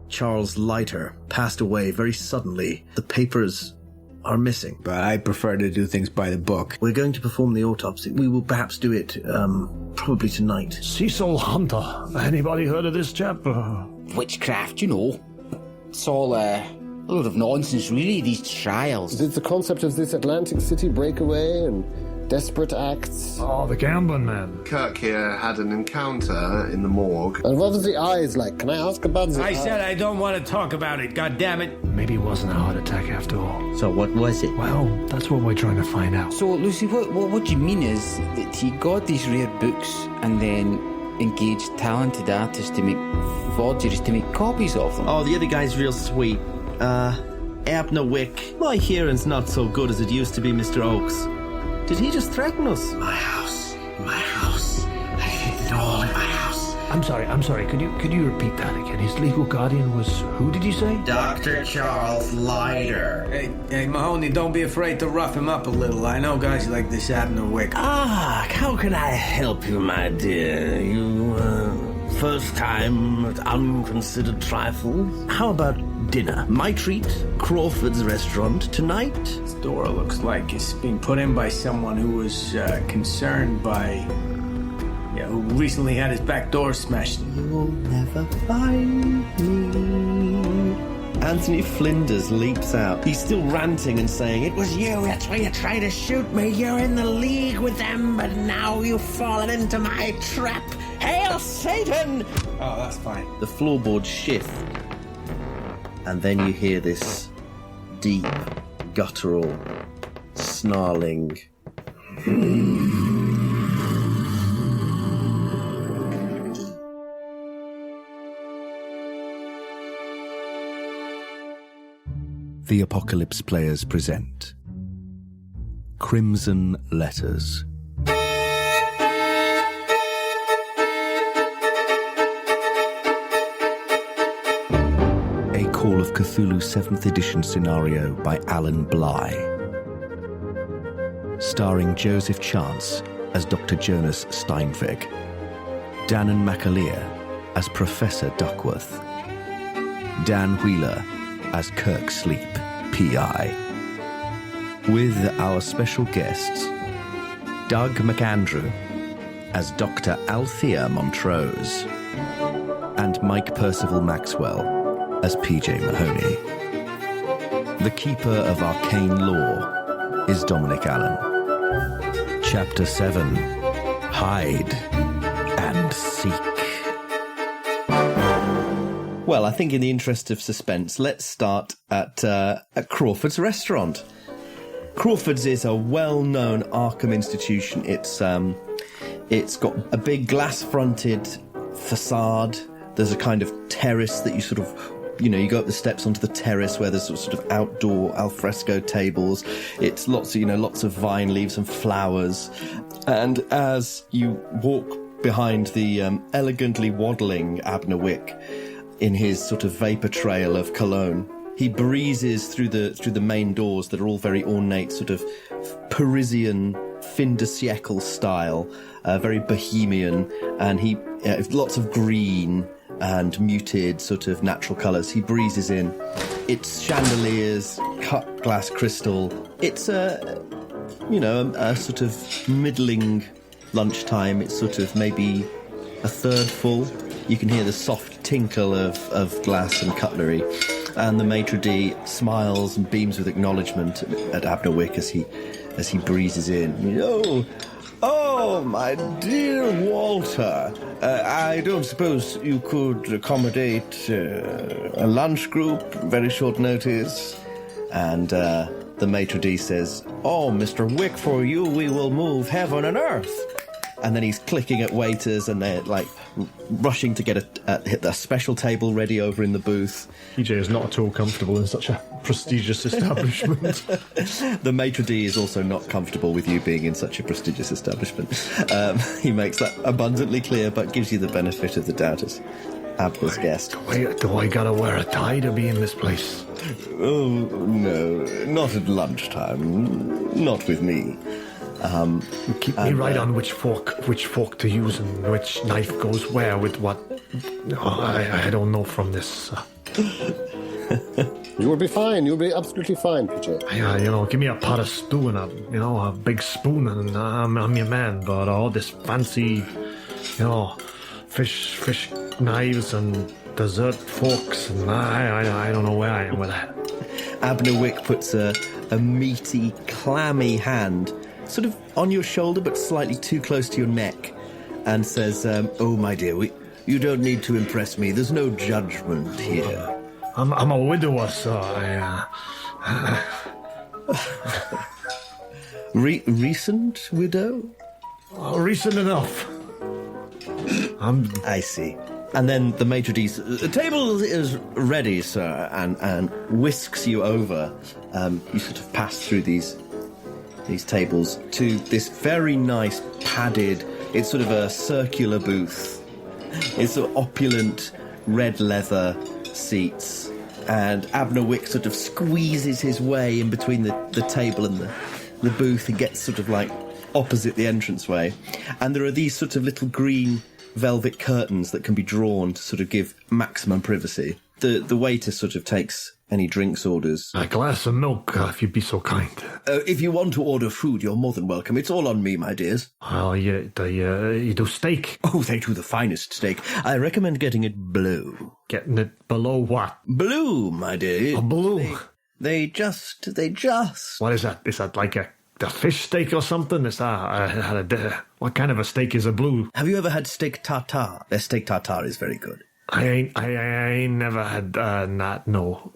Charles Leiter passed away very suddenly. The papers are missing. But I prefer to do things by the book. We're going to perform the autopsy. We will perhaps do it, probably tonight. Cecil Hunter. Anybody heard of this chap? Witchcraft, you know. It's all, a load of nonsense, really, these trials. Is it the concept of this Atlantic City breakaway and desperate acts? Oh, the gambling man. Kirk here had an encounter in the morgue. And what was the eyes like? Can I ask about the eyes? I said I don't want to talk about it, goddammit. Maybe it wasn't a heart attack after all. So what was it? Well, that's what we're trying to find out. So, Lucy, what you mean is that he got these rare books and then engaged talented artists to make forgeries to make copies of them? Oh, the other guy's real sweet. Abner Wick. My hearing's not so good as it used to be, Mr. Oakes. Did he just threaten us? My house. I hate it all in my house. I'm sorry. Could you repeat that again? His legal guardian was who, did you say? Dr. Charles Leiter. Hey, Mahoney, don't be afraid to rough him up a little. I know guys like this Abner Wick. How can I help you, my dear? You, first time at unconsidered trifles? How about dinner? My treat, Crawford's restaurant, tonight? This door looks like it's being put in by someone who was concerned by... who recently had his back door smashed. You'll never find me. Anthony Flinders leaps out. He's still ranting and saying, "It was you, that's why you tried to shoot me. You're in the league with them, but now you've fallen into my trap. Hail Satan!" Oh, that's fine. The floorboards shift. And then you hear this deep, guttural, snarling. The Apocalypse Players present Crimson Letters. A Call of Cthulhu 7th edition scenario by Alan Bligh. Starring Joseph Chance as Dr. Jonas Steinweg, Danann McAleer as Professor Duckworth, Dan Wheeler as Kirk Sleep, P.I. With our special guests, Doug McAndrew as Dr. Althea Montrose and Mike Perceval-Maxwell as P.J. Mahoney. The Keeper of Arcane Lore is Dominic Allen. Chapter 7, Hide and Seek. Well, I think in the interest of suspense, let's start at Crawford's restaurant. Crawford's is a well-known Arkham institution. It's got a big glass-fronted facade. There's a kind of terrace that you sort of, you go up the steps onto the terrace where there's sort of outdoor alfresco tables. It's lots of vine leaves and flowers. And as you walk behind the elegantly waddling Abner Wick, in his sort of vapor trail of cologne, he breezes through the main doors that are all very ornate, sort of Parisian fin de siècle style, very bohemian, and he lots of green and muted sort of natural colours. He breezes in. It's chandeliers, cut glass crystal. It's a sort of middling lunchtime. It's sort of maybe a third full. You can hear the soft tinkle of glass and cutlery, and the maitre d' smiles and beams with acknowledgement at Abner Wick as he breezes in. Oh, my dear Walter, I don't suppose you could accommodate a lunch group, very short notice? And the maitre d' says, "Oh, Mr. Wick, for you we will move heaven and earth." And then he's clicking at waiters, and they're like rushing to get a special table ready over in the booth. PJ is not at all comfortable in such a prestigious establishment. The maitre d' is also not comfortable with you being in such a prestigious establishment. He makes that abundantly clear, but gives you the benefit of the doubt as Abner's guest. Do I gotta wear a tie to be in this place? Oh, no, not at lunchtime. Not with me. Keep me right on which fork to use and which knife goes where with what. I don't know from this. You will be fine. You'll be absolutely fine, PJ. Yeah, give me a pot of stew and a big spoon, and I'm your man. But all this fancy, fish knives and dessert forks, and I don't know where I am with that. Abner Wick puts a meaty, clammy hand sort of on your shoulder, but slightly too close to your neck, and says, "Oh, my dear, you don't need to impress me. There's no judgment here." I'm a widower, so Recent widow? Recent enough. I see. And then the maitre d', "The table is ready, sir," and whisks you over. You sort of pass through these tables to this very nice padded, it's sort of a circular booth. It's sort of opulent red leather seats, and Abner Wick sort of squeezes his way in between the table and the booth and gets sort of like opposite the entranceway. And there are these sort of little green velvet curtains that can be drawn to sort of give maximum privacy. The waiter sort of takes any drinks orders. A glass of milk, if you'd be so kind. If you want to order food, you're more than welcome. It's all on me, my dears. Oh, you do steak? Oh, they do the finest steak. I recommend getting it blue. Getting it below what? Blue, my dear. Oh, blue. They just... What is that? Is that like a fish steak or something? Is that what kind of a steak is a blue? Have you ever had steak tartare? Their steak tartare is very good. I ain't never had that. No.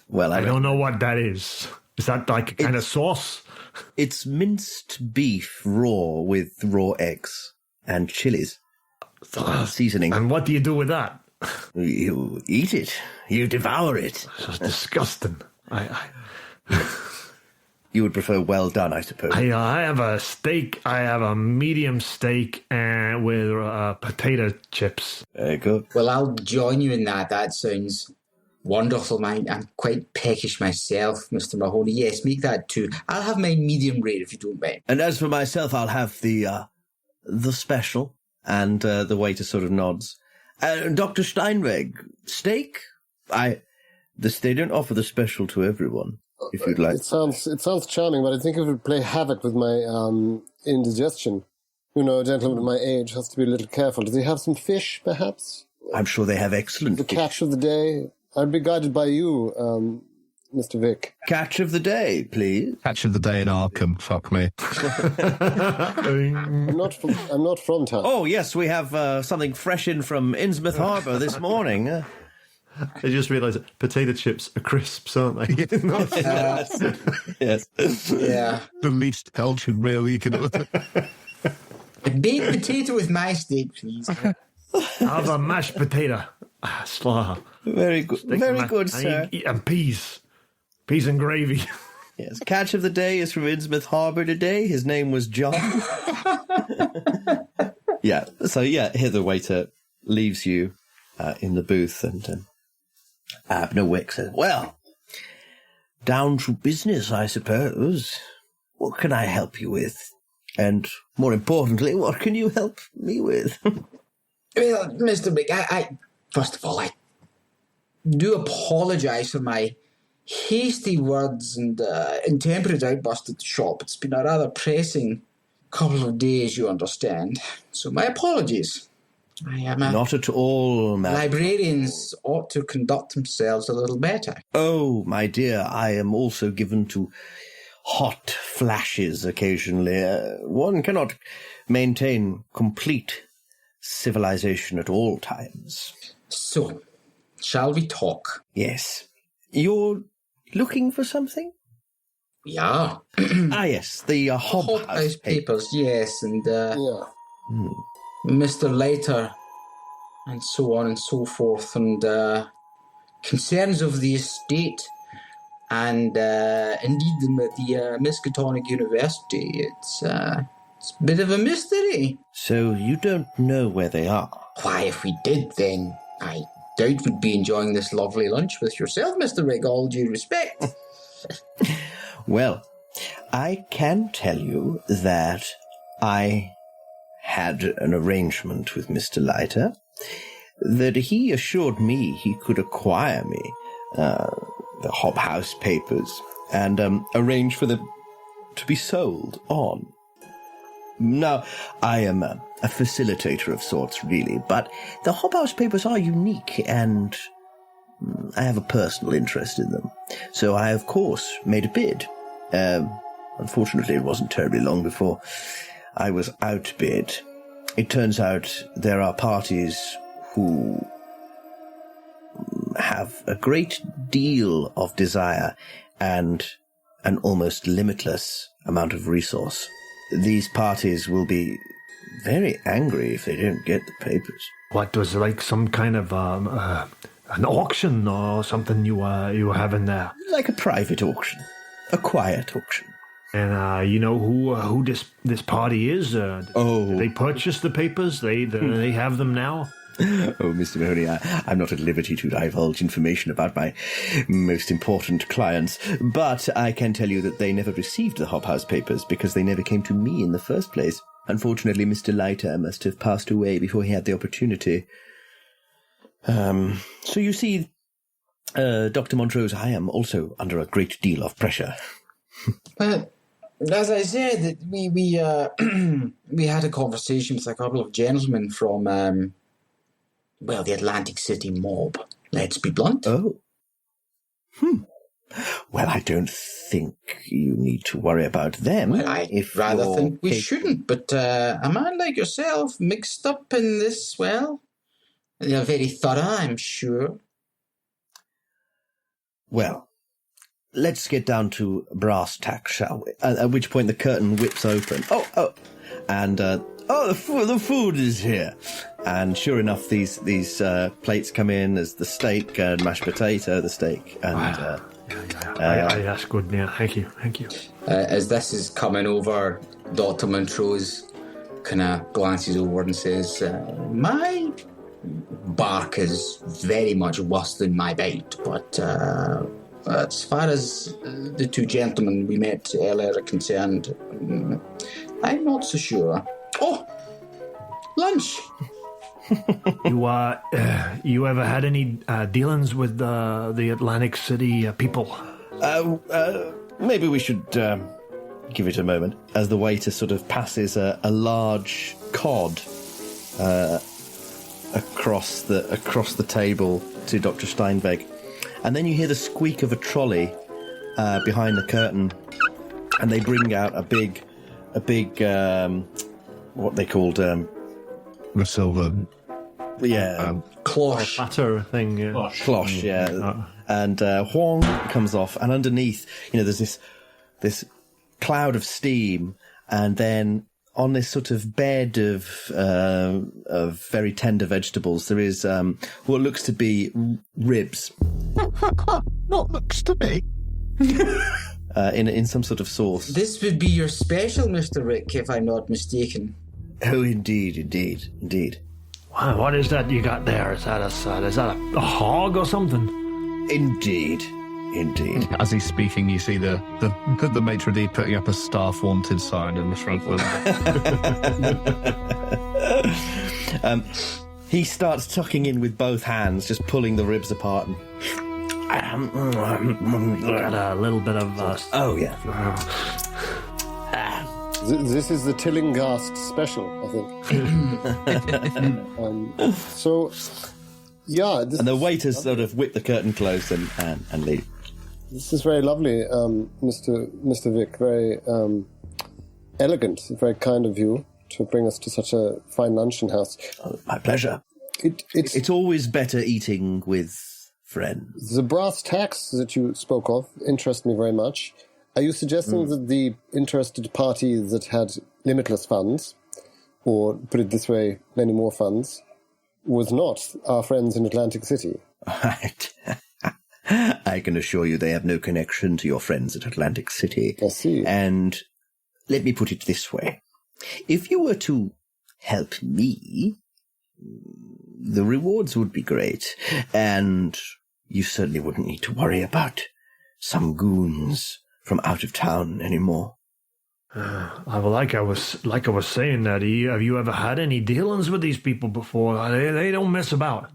Well, I don't know what that is. Is that like a kind of sauce? It's minced beef raw with raw eggs and chilies. Seasoning. And what do you do with that? You eat it. You devour it. That's disgusting. You would prefer well done, I suppose. I have a steak. I have a medium steak with potato chips. Very good. Well, I'll join you in that. That sounds wonderful. I'm quite peckish myself, Mr. Mahoney. Yes, make that too. I'll have mine medium rare if you don't mind. And as for myself, I'll have the special. And the waiter sort of nods. Dr. Steinweg, steak? They don't offer the special to everyone. If you'd like. It sounds charming, but I think it would play havoc with my indigestion. A gentleman of my age has to be a little careful. Does he have some fish, perhaps? I'm sure they have excellent The fish. catch of the day. I'd be guided by you, Mr. Vic. Catch of the day, please. Catch of the day in Arkham. Fuck me. I'm not from town. Oh yes, we have something fresh in from Innsmouth Harbour this morning. I just realised that potato chips are crisps, aren't they? Yes. Yeah. The least Belgian meal you can order. A baked potato with my steak, please. Have a mashed potato. Slaw. Very good. Very good, sir. And peas. Peas and gravy. Yes. Catch of the day is from Innsmouth Harbour today. His name was John. Yeah. So, here the waiter leaves you in the booth, and Abner Wick says, "Well, down to business, I suppose. What can I help you with? And more importantly, what can you help me with?" Well, Mr. Wick, I first of all, I do apologise for my hasty words and intemperate outburst at the shop. It's been a rather pressing couple of days, you understand. So my apologies. I am Not at all, madam. Librarians ought to conduct themselves a little better. Oh, my dear, I am also given to hot flashes occasionally. One cannot maintain complete civilization at all times. So, shall we talk? Yes. You're looking for something? We are. Yes, the Hobhouse Papers, yes, and Mr. Leiter, and so on and so forth, and concerns of the estate, and indeed the Miskatonic University. It's a bit of a mystery. So you don't know where they are? Why, if we did, then I doubt we'd be enjoying this lovely lunch with yourself, Mr. Rigg, all due respect. Well, I can tell you that I had an arrangement with Mr. Leiter that he assured me he could acquire me the Hobhouse papers and arrange for them to be sold on. Now, I am a facilitator of sorts, really, but the Hobhouse papers are unique, and I have a personal interest in them. So I, of course, made a bid. Unfortunately, it wasn't terribly long before I was outbid. It turns out there are parties who have a great deal of desire and an almost limitless amount of resource. These parties will be very angry if they don't get the papers. What was like some kind of an auction or something you were having there? Like a private auction, a quiet auction. And you know who this party is? Did they purchase the papers? They have them now. Oh, Mr. Mahoney, I'm not at liberty to divulge information about my most important clients, but I can tell you that they never received the Hobhouse papers because they never came to me in the first place. Unfortunately, Mr. Leiter must have passed away before he had the opportunity. So you see, Dr. Montrose, I am also under a great deal of pressure. But as I said, we had a conversation with a couple of gentlemen from the Atlantic City mob. Let's be blunt. Oh. Well, I don't think you need to worry about them. Well, I rather think we shouldn't, but a man like yourself mixed up in this, well, you're very thorough, I'm sure. Well, let's get down to brass tacks, shall we? At which point the curtain whips open. And the food is here. And sure enough, these plates come in as the steak and mashed potato, the steak, and that's good. Yeah, thank you. As this is coming over, Dr. Montrose kind of glances over and says, "My bark is very much worse than my bite, but as far as the two gentlemen we met earlier are concerned, I'm not so sure. Oh, lunch." You ever had any dealings with the Atlantic City people? Maybe we should give it a moment as the waiter sort of passes a large cod across the table to Dr. Steinweg, and then you hear the squeak of a trolley behind the curtain, and they bring out a big what they called the silver. Cloche. Batter thing, yeah. Cloche, yeah. And Huang comes off, and underneath, there's this cloud of steam, and then on this sort of bed of very tender vegetables, there is what looks to be ribs. Not looks to me. In some sort of sauce. This would be your special, Mr. Rick, if I'm not mistaken. Oh, indeed. Wow, what is that you got there? Is that a hog or something? Indeed. As he's speaking, you see the maitre d' putting up a staff wanted sign in the front window. He starts tucking in with both hands, just pulling the ribs apart. Got a little bit of... oh, yeah. This is the Tillinghast special, I think. And the waiters sort of whip the curtain closed and leave. This is very lovely, Mr. Vic. Very elegant, very kind of you to bring us to such a fine luncheon house. Oh, my pleasure. It's always better eating with friends. The brass tacks that you spoke of interest me very much. Are you suggesting that the interested party that had limitless funds, or put it this way, many more funds, was not our friends in Atlantic City? Right. I can assure you they have no connection to your friends at Atlantic City. I see. And let me put it this way. If you were to help me, the rewards would be great, and you certainly wouldn't need to worry about some goons from out of town anymore. Like I was saying, have you ever had any dealings with these people before? They don't mess about.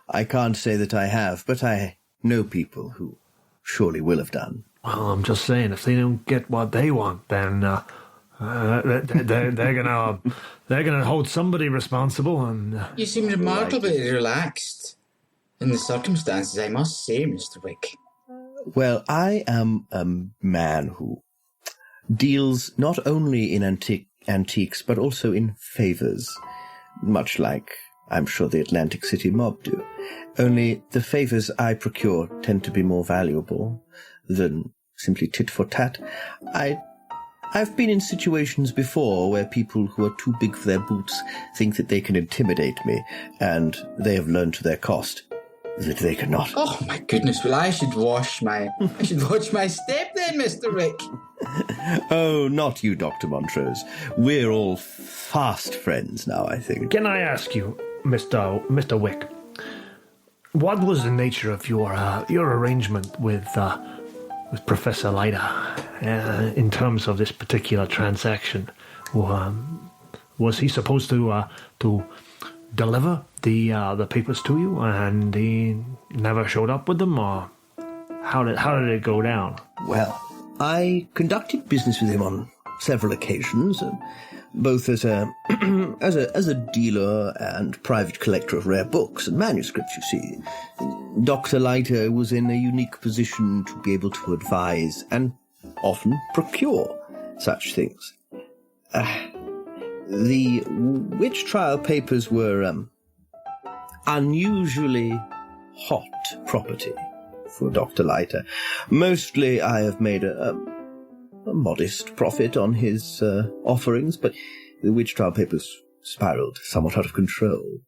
I can't say that I have, but I know people who surely will have done. Well, I'm just saying, if they don't get what they want, then they're gonna hold somebody responsible. And you seem remarkably relaxed in the circumstances, I must say, Mr. Wick. Well, I am a man who deals not only in antiques, but also in favours, much like I'm sure the Atlantic City mob do. Only the favours I procure tend to be more valuable than simply tit for tat. I've been in situations before where people who are too big for their boots think that they can intimidate me, and they have learned to their cost that they cannot. Oh my goodness! Well, I should watch my step then, Mr. Wick. Oh, not you, Dr. Montrose. We're all fast friends now, I think. Can I ask you, Mr. Wick, what was the nature of your arrangement with Professor Leiter in terms of this particular transaction? Was he supposed to deliver the papers to you, and he never showed up with them, or how did it go down? Well, I conducted business with him on several occasions, both as a as a dealer and private collector of rare books and manuscripts, you see. Dr. Leiter was in a unique position to be able to advise and often procure such things. The witch trial papers were unusually hot property for Dr. Leiter. Mostly I have made a modest profit on his offerings, but the witch trial papers spiraled somewhat out of control.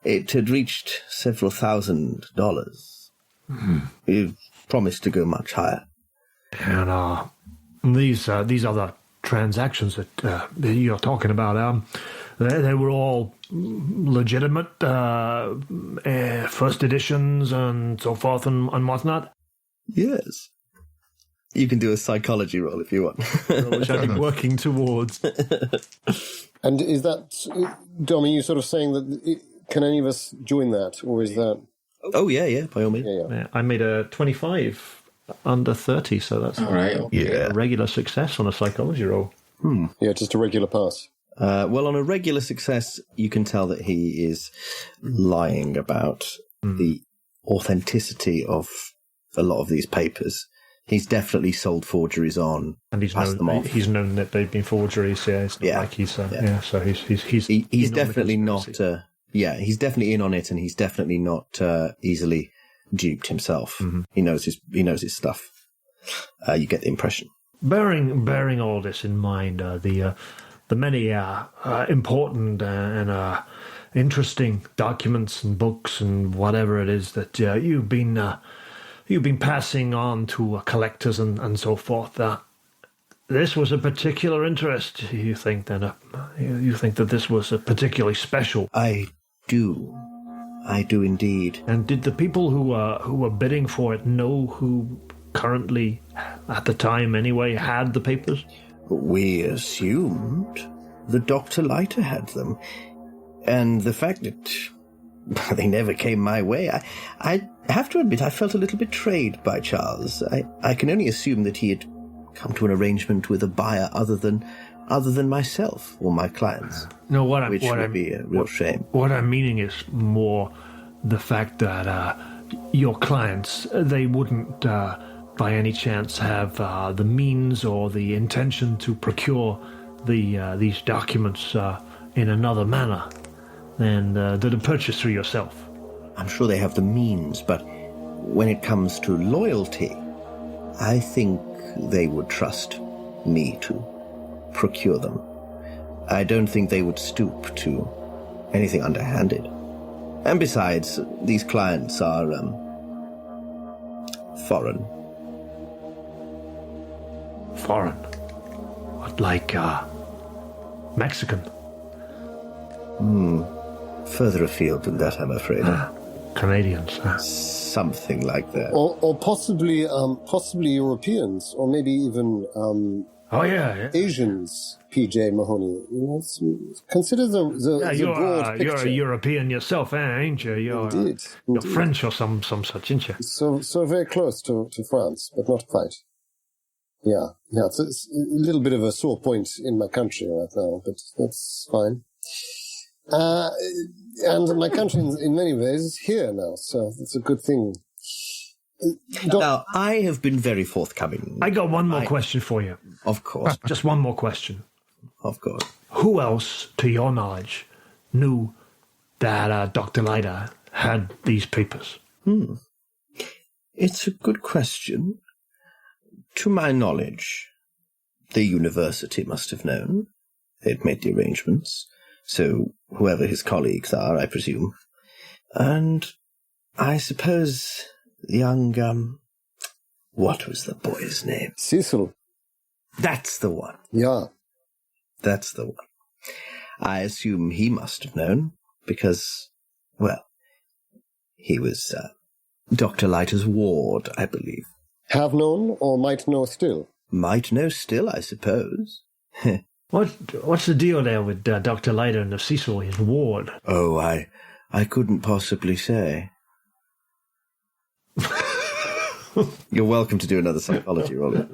It had reached several $1,000s. Mm-hmm. It promised to go much higher. And these other transactions that you're talking about, they were all legitimate first editions and so forth and whatnot? Yes. You can do a psychology roll if you want. Which I've been working towards. And is that, Dom, are you sort of saying that, can any of us join that, or is that... Oh, yeah, by all means. Yeah, I made a 25 under 30, so that's all right. A regular success on a psychology roll. Yeah, just a regular pass. Well, on a regular success, you can tell that he is lying about the authenticity of a lot of these papers. He's definitely sold forgeries on, and he's known that they've been forgeries. Yeah, it's not like he's so he's definitely not. He's definitely in on it, and he's definitely not easily duped himself. Mm-hmm. He knows his stuff. You get the impression. Bearing all this in mind, the many important and interesting documents and books and whatever it is that you've been passing on to collectors and so forth. This was a particular interest. You think that this was a particularly special? I do indeed. And did the people who were bidding for it know who currently, at the time anyway, had the papers? We assumed that Dr. Leiter had them, and the fact that they never came my way, I have to admit I felt a little betrayed by Charles. I can only assume that he had come to an arrangement with a buyer other than myself or my clients. No, which would be a real shame. What I'm meaning is more the fact that your clients, they wouldn't by any chance have the means or the intention to procure these documents in another manner than the purchase through yourself. I'm sure they have the means, but when it comes to loyalty, I think they would trust me to procure them. I don't think they would stoop to anything underhanded. And besides, these clients are foreign. Foreign? What, like Mexican? Further afield than that, I'm afraid. Canadians. Something like that. Or possibly Europeans, or maybe even Oh, yeah. Asians, P.J. Mahoney. Consider the broad picture. You're a European yourself, ain't you? Indeed. You're French or some such, ain't you? So very close to France, but not quite. Yeah. It's a little bit of a sore point in my country right now, but that's fine. And my country, in many ways, is here now, so it's a good thing. Now, I have been very forthcoming. I got one more question for you. Of course. Just one more question. Of course. Who else, to your knowledge, knew that Dr. Leiter had these papers? It's a good question. To my knowledge, the university must have known. They'd made the arrangements. So whoever his colleagues are, I presume. And I suppose young, what was the boy's name? Cecil. That's the one. Yeah. That's the one. I assume he must have known, because, well, he was Dr. Leiter's ward, I believe. Have known, or might know still? Might know still, I suppose. What's the deal there with Dr. Leiter and the Cecil, his ward? Oh, I couldn't possibly say. You're welcome to do another psychology roll.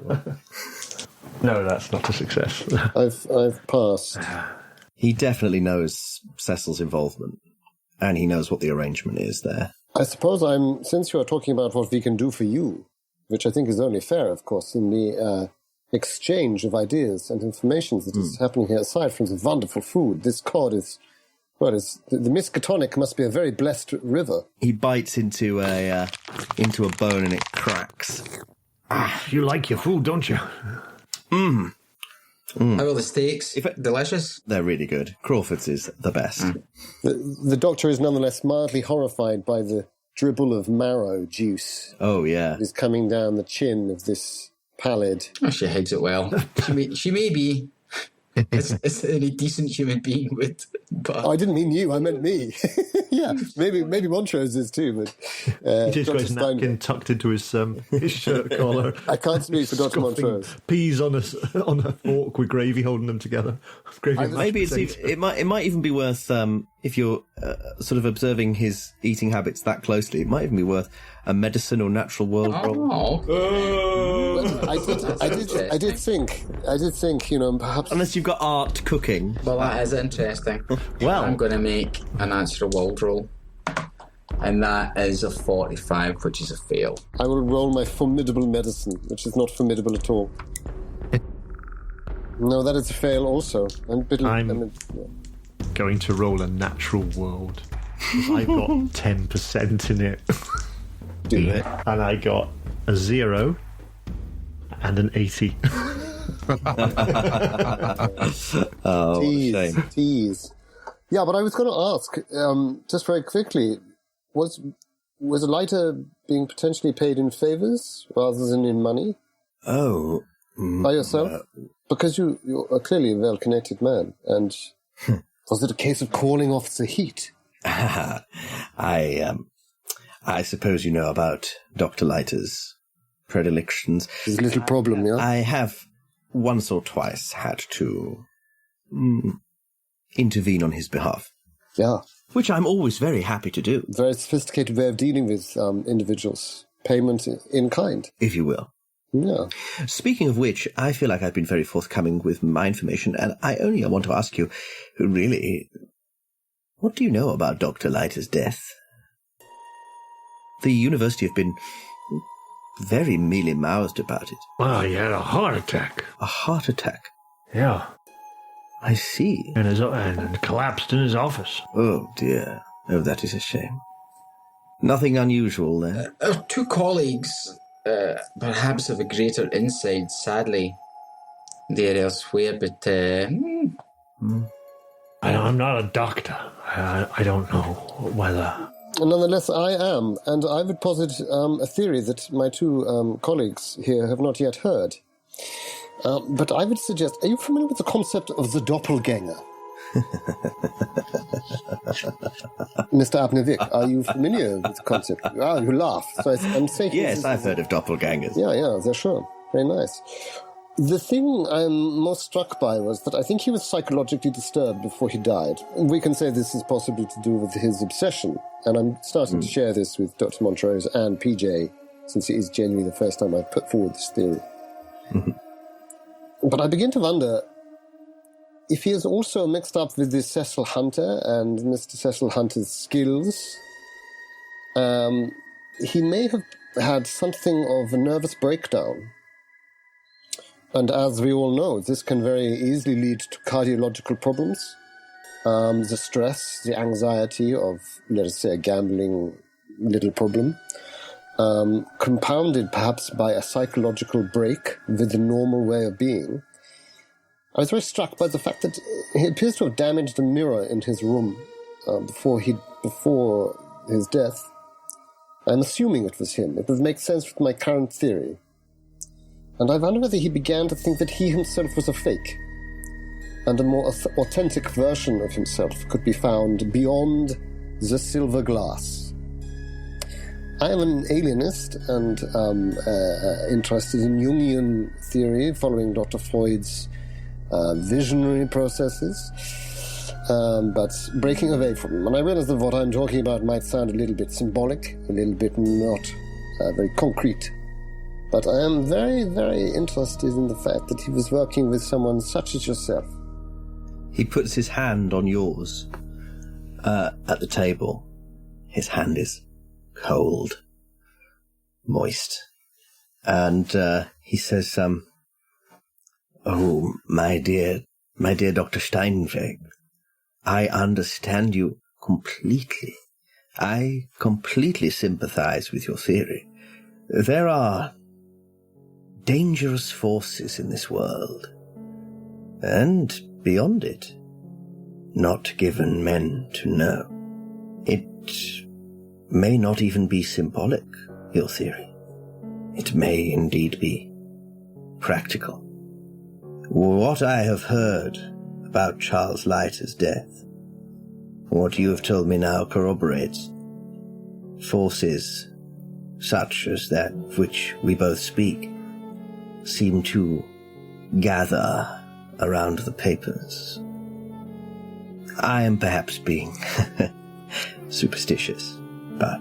No, that's not a success. I've passed. He definitely knows Cecil's involvement, and he knows what the arrangement is there. I suppose since you are talking about what we can do for you, which I think is only fair, of course, in the exchange of ideas and information that is happening here, aside from the wonderful food, this cod is... the Miskatonic must be a very blessed river. He bites into a bone and it cracks. You like your food, don't you? How are the steaks? Delicious? They're really good. Crawford's is the best. The doctor is nonetheless mildly horrified by the dribble of marrow juice. Oh, yeah. That is coming down the chin of this pallid. Oh, she hides it well. She may be... It's any decent human being would, but I didn't mean you. I meant me. Yeah, maybe Montrose is too. But he just got his napkin tucked into his shirt collar. I can't speak for Dr. Montrose. Peas on a fork with gravy holding them together. Maybe it might even be worth if you're sort of observing his eating habits that closely. It might even be worth a medicine or natural world roll. I did think, perhaps... Unless you've got art cooking. Well, that is interesting. Well... I'm going to make a natural world roll. And that is a 45, which is a fail. I will roll my formidable medicine, which is not formidable at all. No, that is a fail also. I'm going to roll a natural world. I've got 10% in it. Do it. And I got a 0 and an 80. Oh, shame. Tease. Yeah, but I was going to ask, just very quickly, was Leiter being potentially paid in favours rather than in money? Oh. By yourself? Because you're clearly a well-connected man, and was it a case of calling off the heat? I suppose you know about Dr. Leiter's predilections. His little problem, yeah? I have once or twice had to intervene on his behalf. Yeah. Which I'm always very happy to do. Very sophisticated way of dealing with individuals. Payment in kind. If you will. Yeah. Speaking of which, I feel like I've been very forthcoming with my information, and I want to ask you, really, what do you know about Dr. Leiter's death? The university have been very mealy-mouthed about it. Well, he had a heart attack. A heart attack? Yeah. I see. And collapsed in his office. Oh, dear. Oh, that is a shame. Nothing unusual there. Our two colleagues, perhaps of a greater insight, sadly. They're elsewhere, but... I'm not a doctor. I don't know whether... Nonetheless, I am, and I would posit a theory that my two colleagues here have not yet heard. But I would suggest, are you familiar with the concept of the doppelganger? Mr. Abnevik, are you familiar with the concept? You laugh. So I'm saying yes, I've heard of doppelgangers. Yeah, they're sure. Very nice. The thing I'm most struck by was that I think he was psychologically disturbed before he died. We can say this is possibly to do with his obsession, and I'm starting to share this with Dr. Montrose and PJ, since it is genuinely the first time I've put forward this theory. But I begin to wonder if he is also mixed up with this Cecil Hunter and Mr. Cecil Hunter's skills. He may have had something of a nervous breakdown. And as we all know, this can very easily lead to cardiological problems. The stress, the anxiety of, let us say, a gambling little problem, compounded perhaps by a psychological break with the normal way of being. I was very struck by the fact that he appears to have damaged a mirror in his room before his death. I'm assuming it was him. It would make sense with my current theory. And I wonder whether he began to think that he himself was a fake, and a more authentic version of himself could be found beyond the silver glass. I am an alienist and interested in Jungian theory, following Dr. Freud's visionary processes, but breaking away from them. And I realize that what I'm talking about might sound a little bit symbolic, a little bit not very concrete. But I am very, very interested in the fact that he was working with someone such as yourself. He puts his hand on yours at the table. His hand is cold, moist. And he says, "Oh, my dear Dr. Steinweg, I understand you completely. I completely sympathize with your theory. There are dangerous forces in this world, and beyond it, not given men to know. It may not even be symbolic, your theory. It may indeed be practical. What I have heard about Charles Leiter's death, what you have told me now corroborates. Forces such as that of which we both speak seem to gather around the papers. I am perhaps being superstitious, but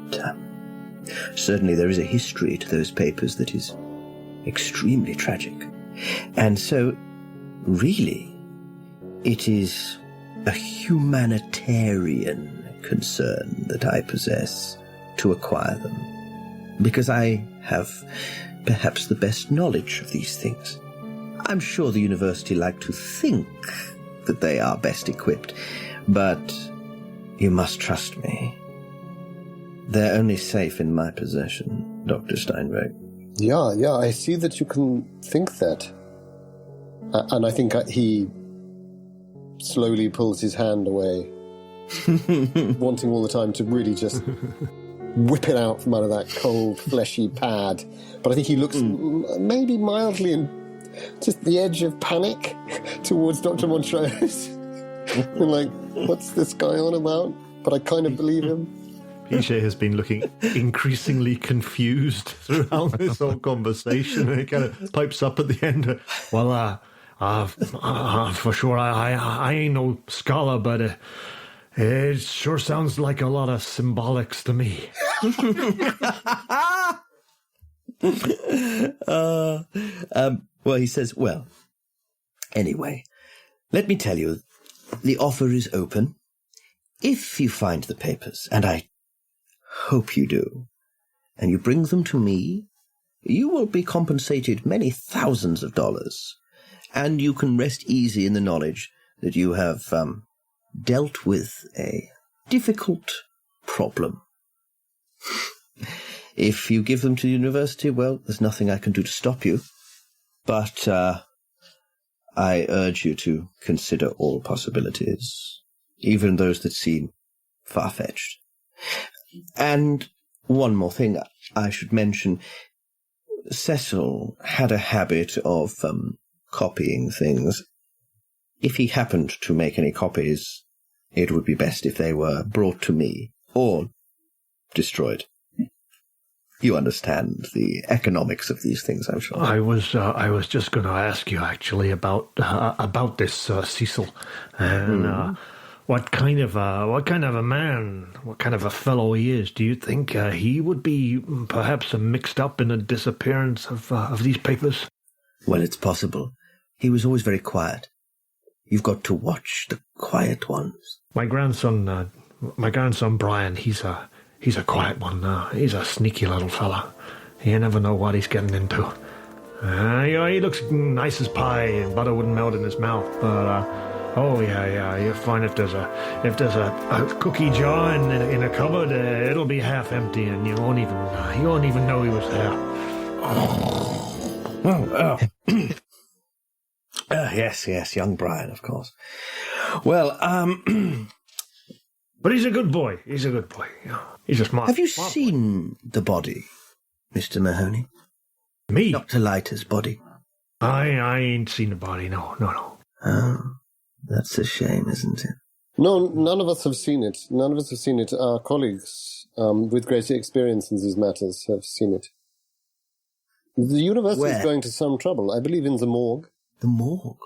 certainly there is a history to those papers that is extremely tragic. And so, really, it is a humanitarian concern that I possess to acquire them, because I have perhaps the best knowledge of these things. I'm sure the university like to think that they are best equipped, but you must trust me. They're only safe in my possession, Dr. Steinberg. Yeah, I see that you can think that. And I think he slowly pulls his hand away, wanting all the time to really just whip it out from under that cold, fleshy pad. But I think he looks maybe mildly in just the edge of panic towards Dr. Montrose. And like, what's this guy on about? But I kind of believe him. PJ has been looking increasingly confused throughout this whole conversation, and he kind of pipes up at the end. Well, for sure, I ain't no scholar, but it sure sounds like a lot of symbolics to me. Well, he says, well, anyway, let me tell you, the offer is open. If you find the papers, and I hope you do, and you bring them to me, you will be compensated many thousands of dollars, and you can rest easy in the knowledge that you have dealt with a difficult problem. If you give them to the university, well, there's nothing I can do to stop you, but I urge you to consider all possibilities, even those that seem far-fetched. And one more thing I should mention. Cecil had a habit of copying things. If he happened to make any copies, it would be best if they were brought to me or destroyed. You understand the economics of these things, I'm sure. I was just going to ask you actually about this Cecil, and what kind of a man, what kind of a fellow he is. Do you think he would be perhaps mixed up in the disappearance of these papers? Well, it's possible. He was always very quiet. You've got to watch the quiet ones. My grandson Brian, he's a quiet one. He's a sneaky little fella. You never know what he's getting into. He looks nice as pie, and butter wouldn't melt in his mouth. But you'll find if there's a cookie jar in a cupboard, it'll be half empty, and you won't even know he was there. Yes, young Brian, of course. Well, but he's a good boy. He's a smart. Have you smart seen boy. the body, Mr. Mahoney? Me? Dr. Leiter's body. I ain't seen the body, no. Oh, that's a shame, isn't it? No, none of us have seen it. Our colleagues with greater experience in these matters have seen it. The university is going to some trouble. I believe in the morgue. The morgue?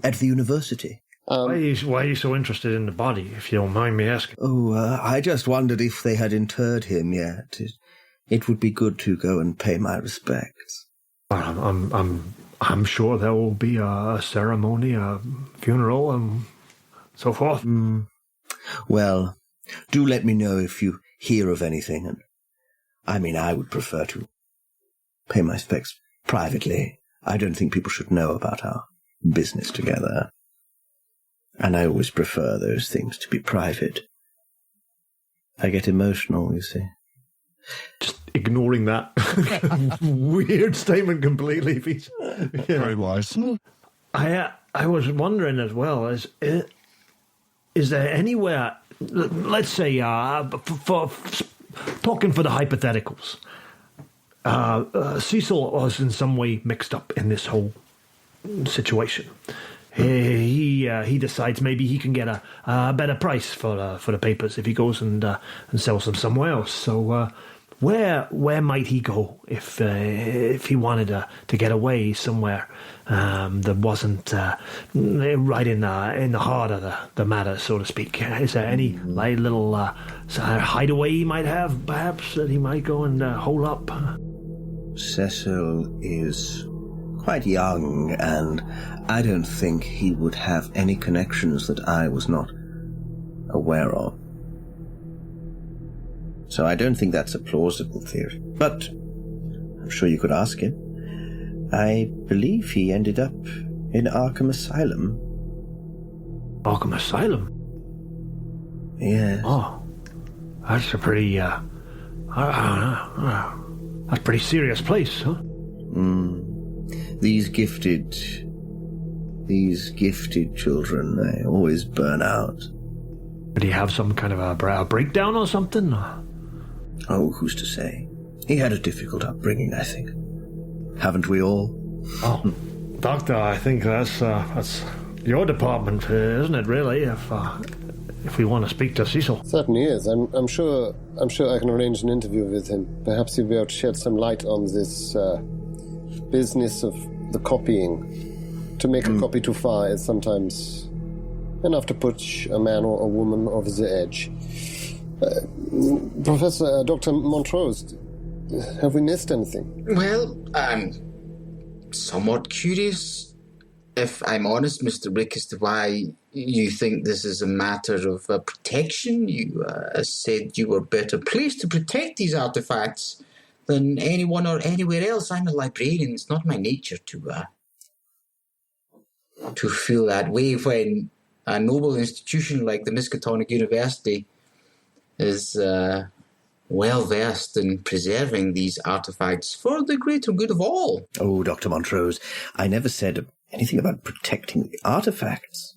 At the university? Why are you so interested in the body, if you don't mind me asking? Oh, I just wondered if they had interred him yet. It would be good to go and pay my respects. I'm sure there will be a ceremony, a funeral, and so forth. Well, do let me know if you hear of anything. And I would prefer to pay my respects privately. I don't think people should know about our business together. And I always prefer those things to be private. I get emotional, you see. Just ignoring that weird statement completely. Very wise. I was wondering as well, is there anywhere, let's say, for talking for the hypotheticals, Cecil was in some way mixed up in this whole situation. He decides maybe he can get a better price for the papers if he goes and sells them somewhere else. So where might he go if he wanted to get away somewhere that wasn't right in the heart of the matter, so to speak? Is there any little hideaway he might have, perhaps, that he might go and hole up? Cecil is quite young, and I don't think he would have any connections that I was not aware of. So I don't think that's a plausible theory. But I'm sure you could ask him. I believe he ended up in Arkham Asylum. Arkham Asylum? Yes. Oh, that's a pretty, that's a pretty serious place, huh? These gifted children, they always burn out. Did he have some kind of a breakdown or something? Oh, who's to say? He had a difficult upbringing, I think. Haven't we all? Oh, Doctor, I think that's your department, isn't it, really, if we want to speak to Cecil? Certainly is. I'm sure I can arrange an interview with him. Perhaps he'll be able to shed some light on this business of the copying. To make a copy too far is sometimes enough to put a man or a woman over the edge. Professor, Dr. Montrose, have we missed anything? Well, I'm somewhat curious, if I'm honest, Mr. Rick, as to why you think this is a matter of protection. You said you were better placed to protect these artifacts than anyone or anywhere else. I'm a librarian. It's not my nature to feel that way when a noble institution like the Miskatonic University is well-versed in preserving these artifacts for the greater good of all. Oh, Dr. Montrose, I never said anything about protecting the artifacts.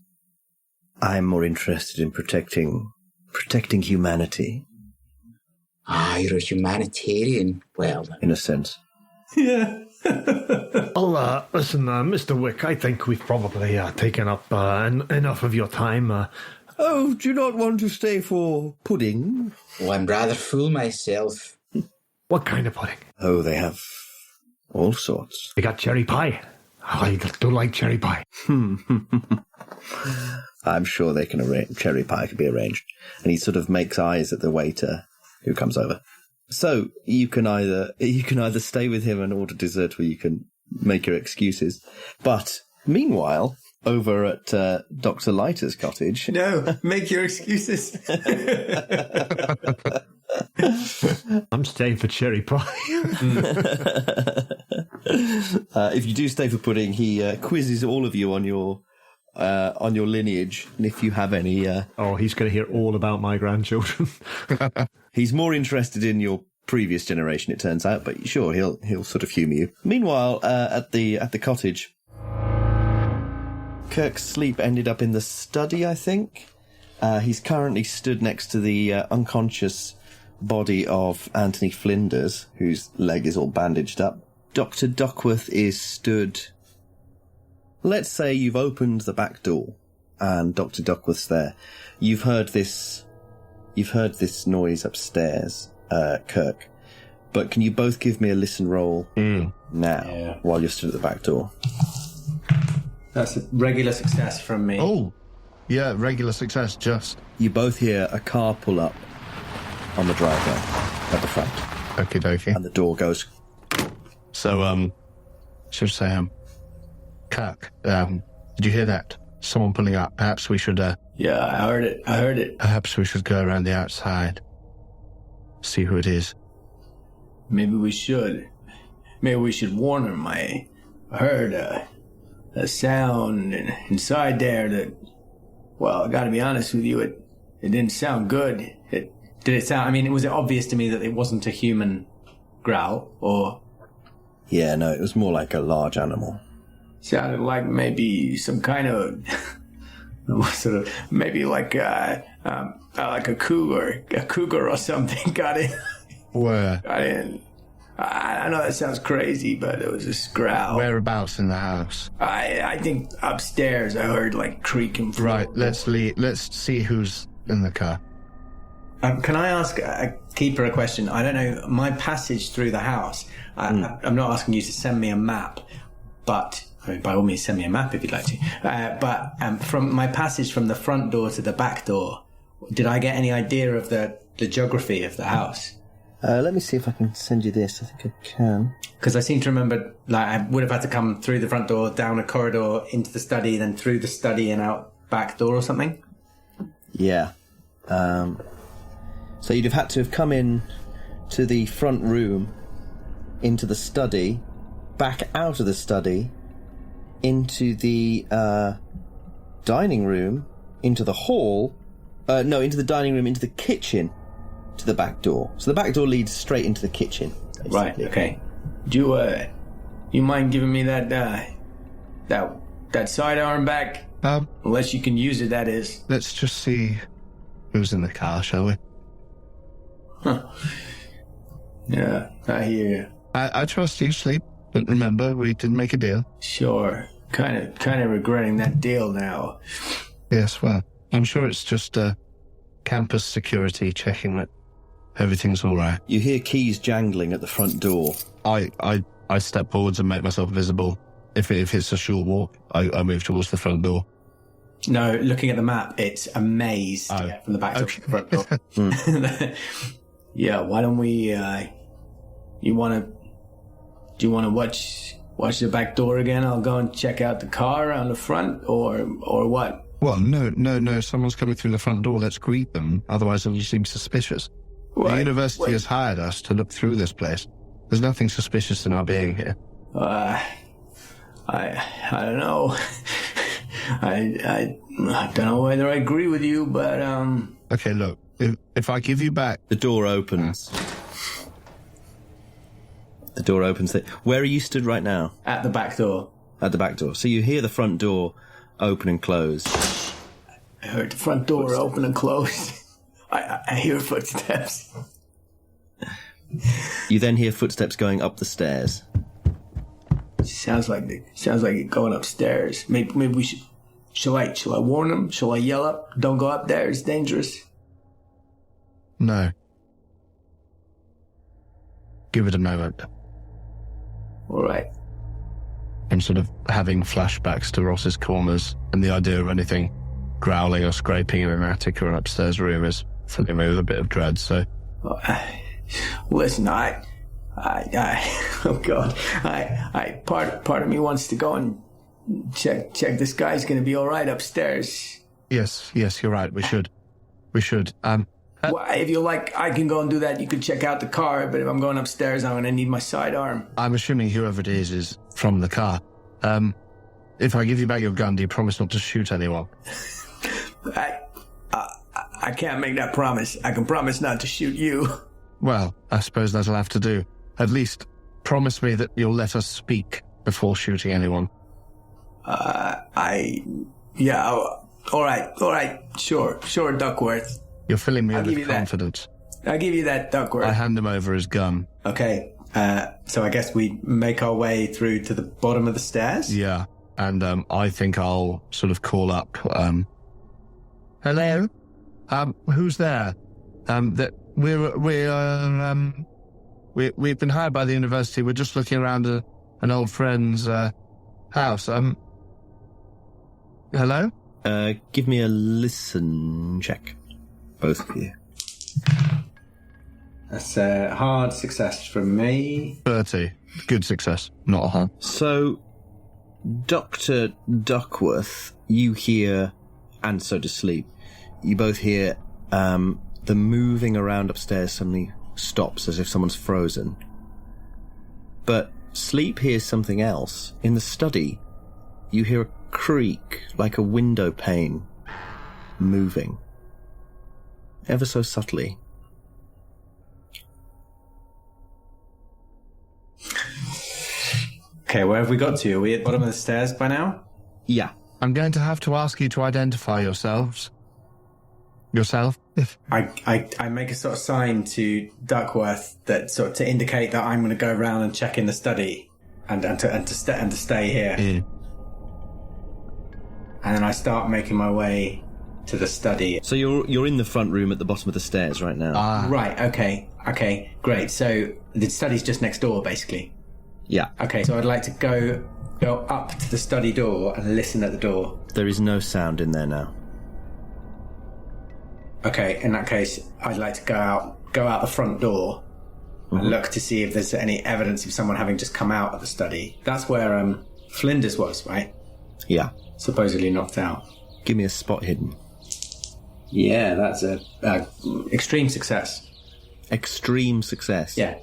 I'm more interested in protecting humanity. Ah, you're a humanitarian. Well, in a sense. Yeah. Well, listen, Mr. Wick, I think we've probably taken up enough of your time. Oh, do you not want to stay for pudding? Oh, I'm rather full myself. What kind of pudding? Oh, they have all sorts. They got cherry pie. I do like cherry pie. I'm sure they can arrange. Cherry pie can be arranged. And he sort of makes eyes at the waiter who comes over. So you can either stay with him and order dessert, or you can make your excuses. But meanwhile, over at Dr. Leiter's cottage... No, make your excuses. I'm staying for cherry pie. If you do stay for pudding, he quizzes all of you on your lineage, and if you have any... he's going to hear all about my grandchildren. He's more interested in your previous generation, it turns out, but sure, he'll sort of humour you. Meanwhile, at the cottage, Kirk's sleep ended up in the study, I think. He's currently stood next to the unconscious body of Anthony Flinders, whose leg is all bandaged up. Dr. Duckworth is stood... Let's say you've opened the back door, and Dr. Duckworth's there. You've heard this noise upstairs, Kirk. But can you both give me a listen roll now, while you're stood at the back door? That's a regular success from me. Oh, yeah, regular success, just. You both hear a car pull up on the driveway at the front. Okie dokie. And the door goes... So, should say, Kirk, did you hear that? Someone pulling up. Perhaps we should, Yeah, I heard it. Perhaps we should go around the outside. See who it is. Maybe we should. Maybe we should warn him. I heard a sound inside there that, well, I gotta be honest with you, it didn't sound good. Did it sound, I mean, was it obvious to me that it wasn't a human growl, or? Yeah, no, it was more like a large animal. Sounded like maybe some kind of, sort of, maybe like a cougar or something got in. Where? Got in. I know that sounds crazy, but it was a growl. Whereabouts in the house? I think upstairs. I heard like creaking. Right. Let's see who's in the car. Can I ask a keeper a question? I don't know my passage through the house. I'm not asking you to send me a map, but I mean, by all means, send me a map if you'd like to. But from my passage from the front door to the back door, did I get any idea of the geography of the house? Let me see if I can send you this. I think I can. Because I seem to remember, like, I would have had to come through the front door, down a corridor, into the study, then through the study and out back door or something. Yeah. So you'd have had to have come in to the front room, into the study, back out of the study, into the dining room, into the hall, into the dining room, into the kitchen, to the back door. So the back door leads straight into the kitchen, basically. Right, okay. Do you mind giving me that sidearm back? Unless you can use it, that is. Let's just see who's in the car, shall we? Huh. Yeah, I hear you. I trust you, Sleep. But remember, we did make a deal. Sure. Kind of regretting that deal now. Yes, well, I'm sure it's just campus security checking that everything's all right. You hear keys jangling at the front door. I step forwards and make myself visible. If it's a short walk, I move towards the front door. No, looking at the map, it's a maze to get from the back to the front door. Yeah, why don't we? Do you want to watch the back door again? I'll go and check out the car on the front, or what? Well, no. Someone's coming through the front door. Let's greet them. Otherwise, it'll seem suspicious. The university has hired us to look through this place. There's nothing suspicious in our being here. I don't know. I don't know whether I agree with you, but Okay, look. If I give you back... The door opens. The door opens. Where are you stood right now? At the back door. At the back door. So you hear the front door open and close. I heard the front door open and close. I hear footsteps. You then hear footsteps going up the stairs. Sounds like it going upstairs. Maybe we should. Shall I warn them? Shall I yell up? Don't go up there. It's dangerous. No. Give it a moment. All right. I'm sort of having flashbacks to Ross's corners, and the idea of anything growling or scraping in an attic or an upstairs room is filling me with a bit of dread, so... Listen, oh God, part of me wants to go and check this guy's going to be all right upstairs. Yes, you're right, we should. Well, if you like, I can go and do that. You could check out the car, but if I'm going upstairs, I'm going to need my sidearm. I'm assuming whoever it is from the car. If I give you back your gun, do you promise not to shoot anyone? I can't make that promise. I can promise not to shoot you. Well, I suppose that'll have to do. At least, promise me that you'll let us speak before shooting anyone. All right, sure, Duckworth. You're filling me with confidence. I'll give you that, Duckworth. I hand him over his gun. Okay, so I guess we make our way through to the bottom of the stairs? Yeah, and I think I'll sort of call up, hello? Who's there? We've been hired by the university. We're just looking around an old friend's house. Hello? Give me a listen check, both of you. That's a hard success from me. 30. Good success, not a hard. So, Dr. Duckworth, you hear, and so does Sleep, you both hear the moving around upstairs suddenly stops as if someone's frozen. But Sleep hears something else. In the study, you hear a creak like a window pane moving, ever so subtly. Okay, where have we got to? Are we at the bottom of the stairs by now? Yeah. I'm going to have to ask you to identify yourselves. Yourself? I make a sort of sign to Duckworth that sort of to indicate that I'm going to go around and check in the study and to stay here. Yeah. And then I start making my way to the study. So you're in the front room at the bottom of the stairs right now. Right, okay, great. So the study's just next door, basically. Yeah. Okay, so I'd like to go up to the study door and listen at the door. There is no sound in there now. Okay, in that case, I'd like to go out the front door and look to see if there's any evidence of someone having just come out of the study. That's where Flinders was, right? Yeah. Supposedly knocked out. Give me a spot hidden. Yeah, that's a extreme success. Extreme success? Yeah.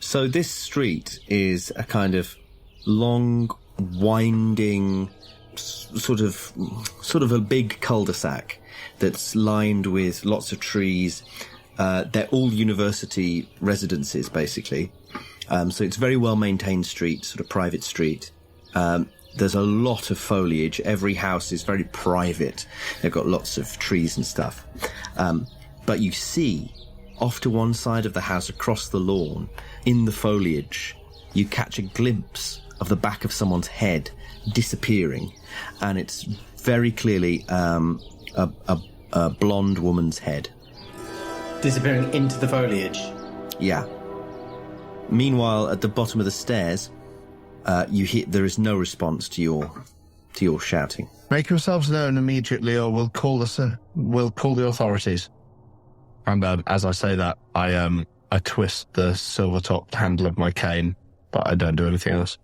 So this street is a kind of long, winding, sort of a big cul-de-sac that's lined with lots of trees. They're all university residences, basically. So it's a very well-maintained street, sort of private street. There's a lot of foliage. Every house is very private. They've got lots of trees and stuff. But you see, off to one side of the house, across the lawn, in the foliage, you catch a glimpse of the back of someone's head disappearing. And it's very clearly a blonde woman's head. Disappearing into the foliage? Yeah. Meanwhile, at the bottom of the stairs, you hear there is no response to your shouting. Make yourselves known immediately, or we'll call the authorities. And as I say that, I twist the silver-topped handle of my cane, but I don't do anything else.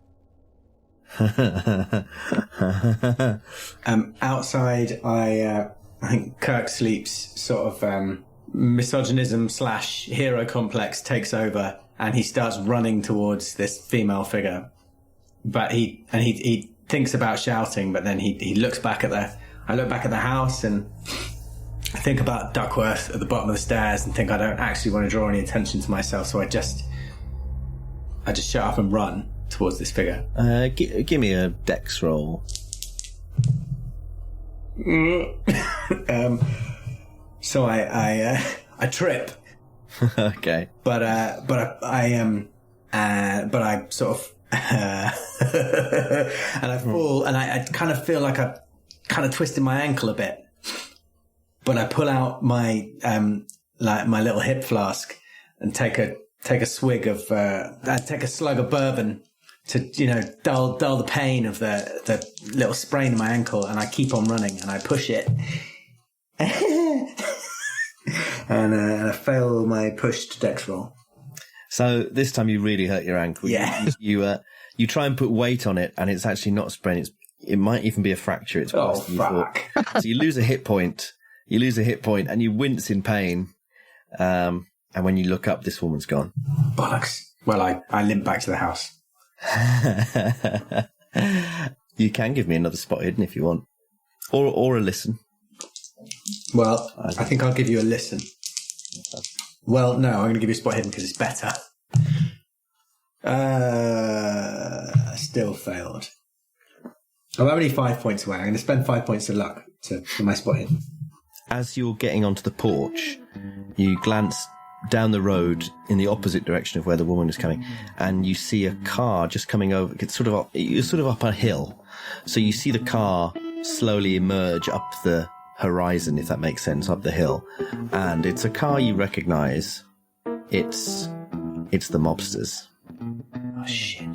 Outside, I think Kirk Sleep's sort of misogynism / hero complex takes over, and he starts running towards this female figure. But he thinks about shouting, but then he looks back at I look back at the house and I think about Duckworth at the bottom of the stairs and think I don't actually want to draw any attention to myself, so I just shut up and run towards this figure. Give me a dex roll. So I trip. Okay. But I sort of and I fall, and I kind of feel like I kind of twisted my ankle a bit. But I pull out my my little hip flask and take take a swig of, take a slug of bourbon to, dull the pain of the little sprain in my ankle, and I keep on running, and I push it. And I fail my pushed dex roll. So this time you really hurt your ankle. Yeah. You try and put weight on it, and it's actually not a sprain. It might even be a fracture. It's Oh, worse than you fuck. thought. So you lose a hit point. And you wince in pain. And when you look up, this woman's gone. Bollocks. Well, I limp back to the house. You can give me another spot hidden if you want. Or a listen. Well, I think I'll give you a listen. Well, no, I'm going to give you a spot hidden because it's better. Still failed. I'm only 5 points away. I'm going to spend 5 points of luck for my spot hidden. As you're getting onto the porch, you glance down the road in the opposite direction of where the woman is coming, and you see a car just coming over. You're sort of up a hill, so you see the car slowly emerge up the horizon, if that makes sense, up the hill, and it's a car you recognise. It's the mobsters. Oh shit!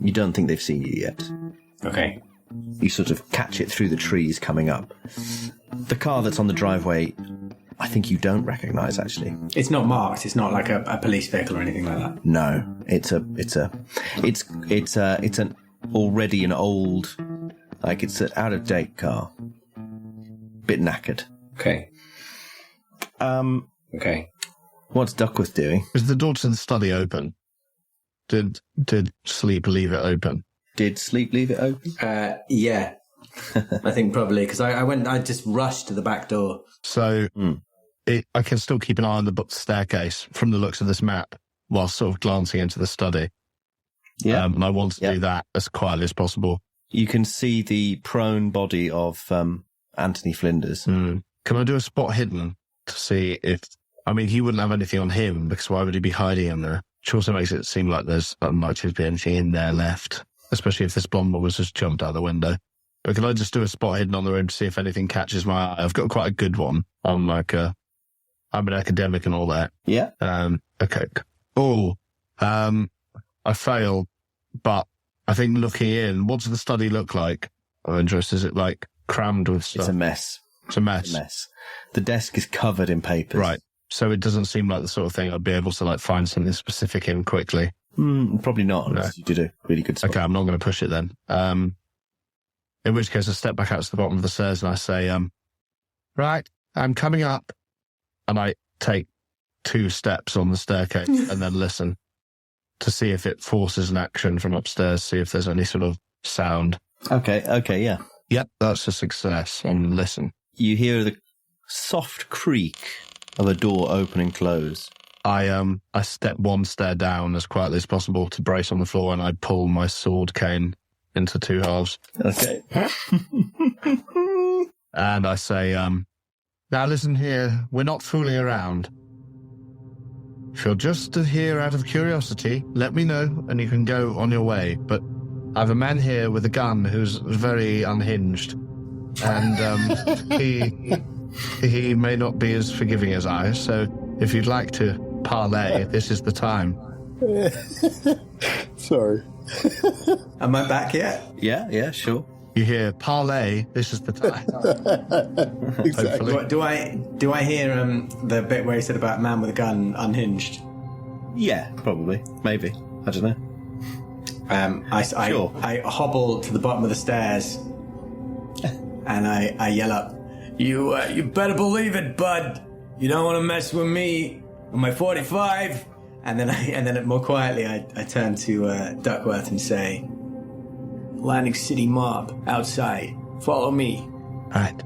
You don't think they've seen you yet. Okay. You sort of catch it through the trees coming up. The car that's on the driveway, I think you don't recognise, actually. It's not marked. It's not like a police vehicle or anything like that. No, it's an already an old, like it's an out of date car. Bit knackered. Okay. Okay. What's Duckworth doing? Is the door to the study open? Did Sleep leave it open? Did Sleep leave it open? Yeah. I think probably, because I just rushed to the back door. So I can still keep an eye on the staircase from the looks of this map while sort of glancing into the study. Yeah. And I want to do that as quietly as possible. You can see the prone body of Anthony Flinders. Can I do a spot hidden to see if... I mean, he wouldn't have anything on him, because why would he be hiding in there? Which also makes it seem like there's unlikely to be anything in there left, especially if this blonde was just jumped out the window. But can I just do a spot hidden on the room to see if anything catches my eye? I've got quite a good one. I'm an academic and all that. Yeah. Okay. Oh, I failed, but I think looking in, what does the study look like? Of interest, is it like crammed with stuff? It's a mess. It's a mess. It's a mess. The desk is covered in papers. Right. So it doesn't seem like the sort of thing I'd be able to like find something specific in quickly. Probably not. No. You did a really good spot. Okay, I'm not going to push it then. In which case I step back out to the bottom of the stairs and I say, right, I'm coming up. And I take 2 steps on the staircase and then listen to see if it forces an action from upstairs, see if there's any sort of sound. Okay, yeah. Yep, that's a success. And listen. You hear the soft creak of a door open and close. I step 1 stair down as quietly as possible to brace on the floor, and I pull my sword cane into 2 halves. Okay. And I say, now listen here, we're not fooling around. If you're just here out of curiosity, let me know and you can go on your way. But I have a man here with a gun who's very unhinged. And he may not be as forgiving as I, so if you'd like to parlay, this is the time. Sorry. Am I back yet? Yeah, sure. You hear parlay, this is the time. Exactly. Do I hear the bit where he said about man with a gun unhinged? Yeah, probably. Maybe. I don't know. Sure. I hobble to the bottom of the stairs and I yell up, You better believe it, bud. You don't want to mess with me with my 45. And then more quietly, I turn to Duckworth and say, Atlantic City mob outside. Follow me. Right.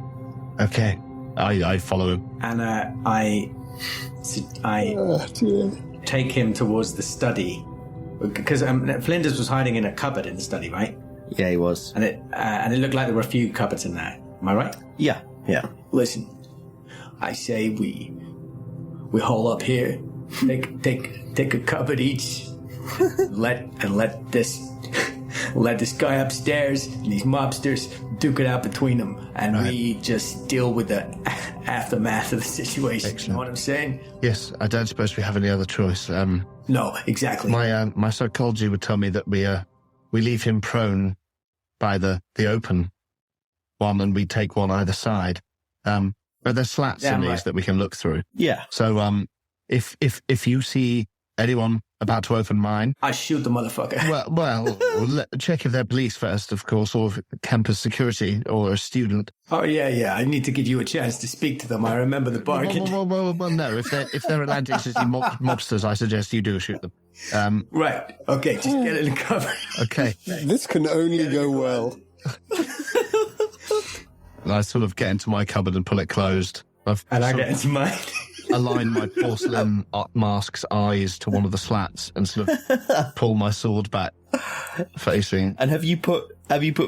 Okay. I follow him. And I take him towards the study because Flinders was hiding in a cupboard in the study, right? Yeah, he was. And it looked like there were a few cupboards in there. Am I right? Yeah. Listen, I say we hole up here, take a cupboard each, let this guy upstairs and these mobsters duke it out between them, and we just deal with the aftermath of the situation. Excellent. You know what I'm saying? Yes, I don't suppose we have any other choice. No, exactly. My psychology would tell me that we leave him prone by the open one, and we take one either side. But there's slats in these that we can look through. Yeah. So if you see anyone about to open mine, I shoot the motherfucker. Well, check if they're police first, of course, or campus security, or a student. Oh yeah. I need to give you a chance to speak to them. I remember the bargain. Well, no. If they're Atlantic City mobsters, I suggest you do shoot them. Right. Okay. Just get it in cover. Okay. This can only go well. And I sort of get into my cupboard and pull it closed. I get into mine. Align my porcelain mask's eyes to one of the slats and sort of pull my sword back, facing. And have you put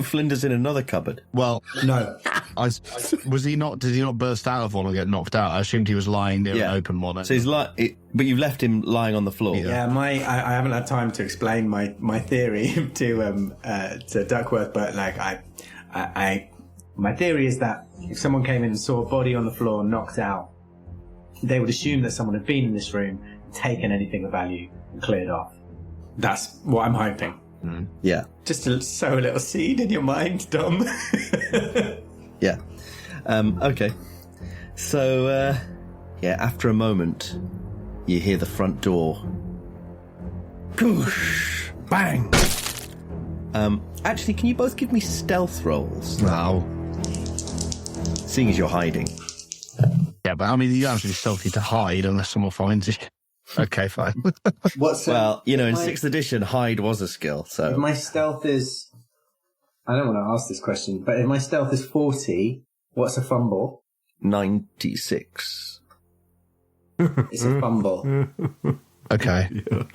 Flinders in another cupboard? Well, no. Did he not burst out of one or get knocked out? I assumed he was lying near an open one. So he's but you've left him lying on the floor. Yeah, I haven't had time to explain my theory to Duckworth, but like my theory is that if someone came in and saw a body on the floor knocked out, they would assume that someone had been in this room, taken anything of value, and cleared off. That's what I'm hoping. Mm. Yeah. Just to sow a little seed in your mind, Dom. Yeah. Okay. So, after a moment, you hear the front door. Poosh! Bang! Actually, can you both give me stealth rolls? Wow. Seeing as you're hiding. Yeah, but I mean, you don't have to be stealthy to hide unless someone finds you. Okay, fine. Well, in 6th edition, hide was a skill, so... If my stealth is... I don't want to ask this question, but if my stealth is 40, what's a fumble? 96. It's a fumble. Okay.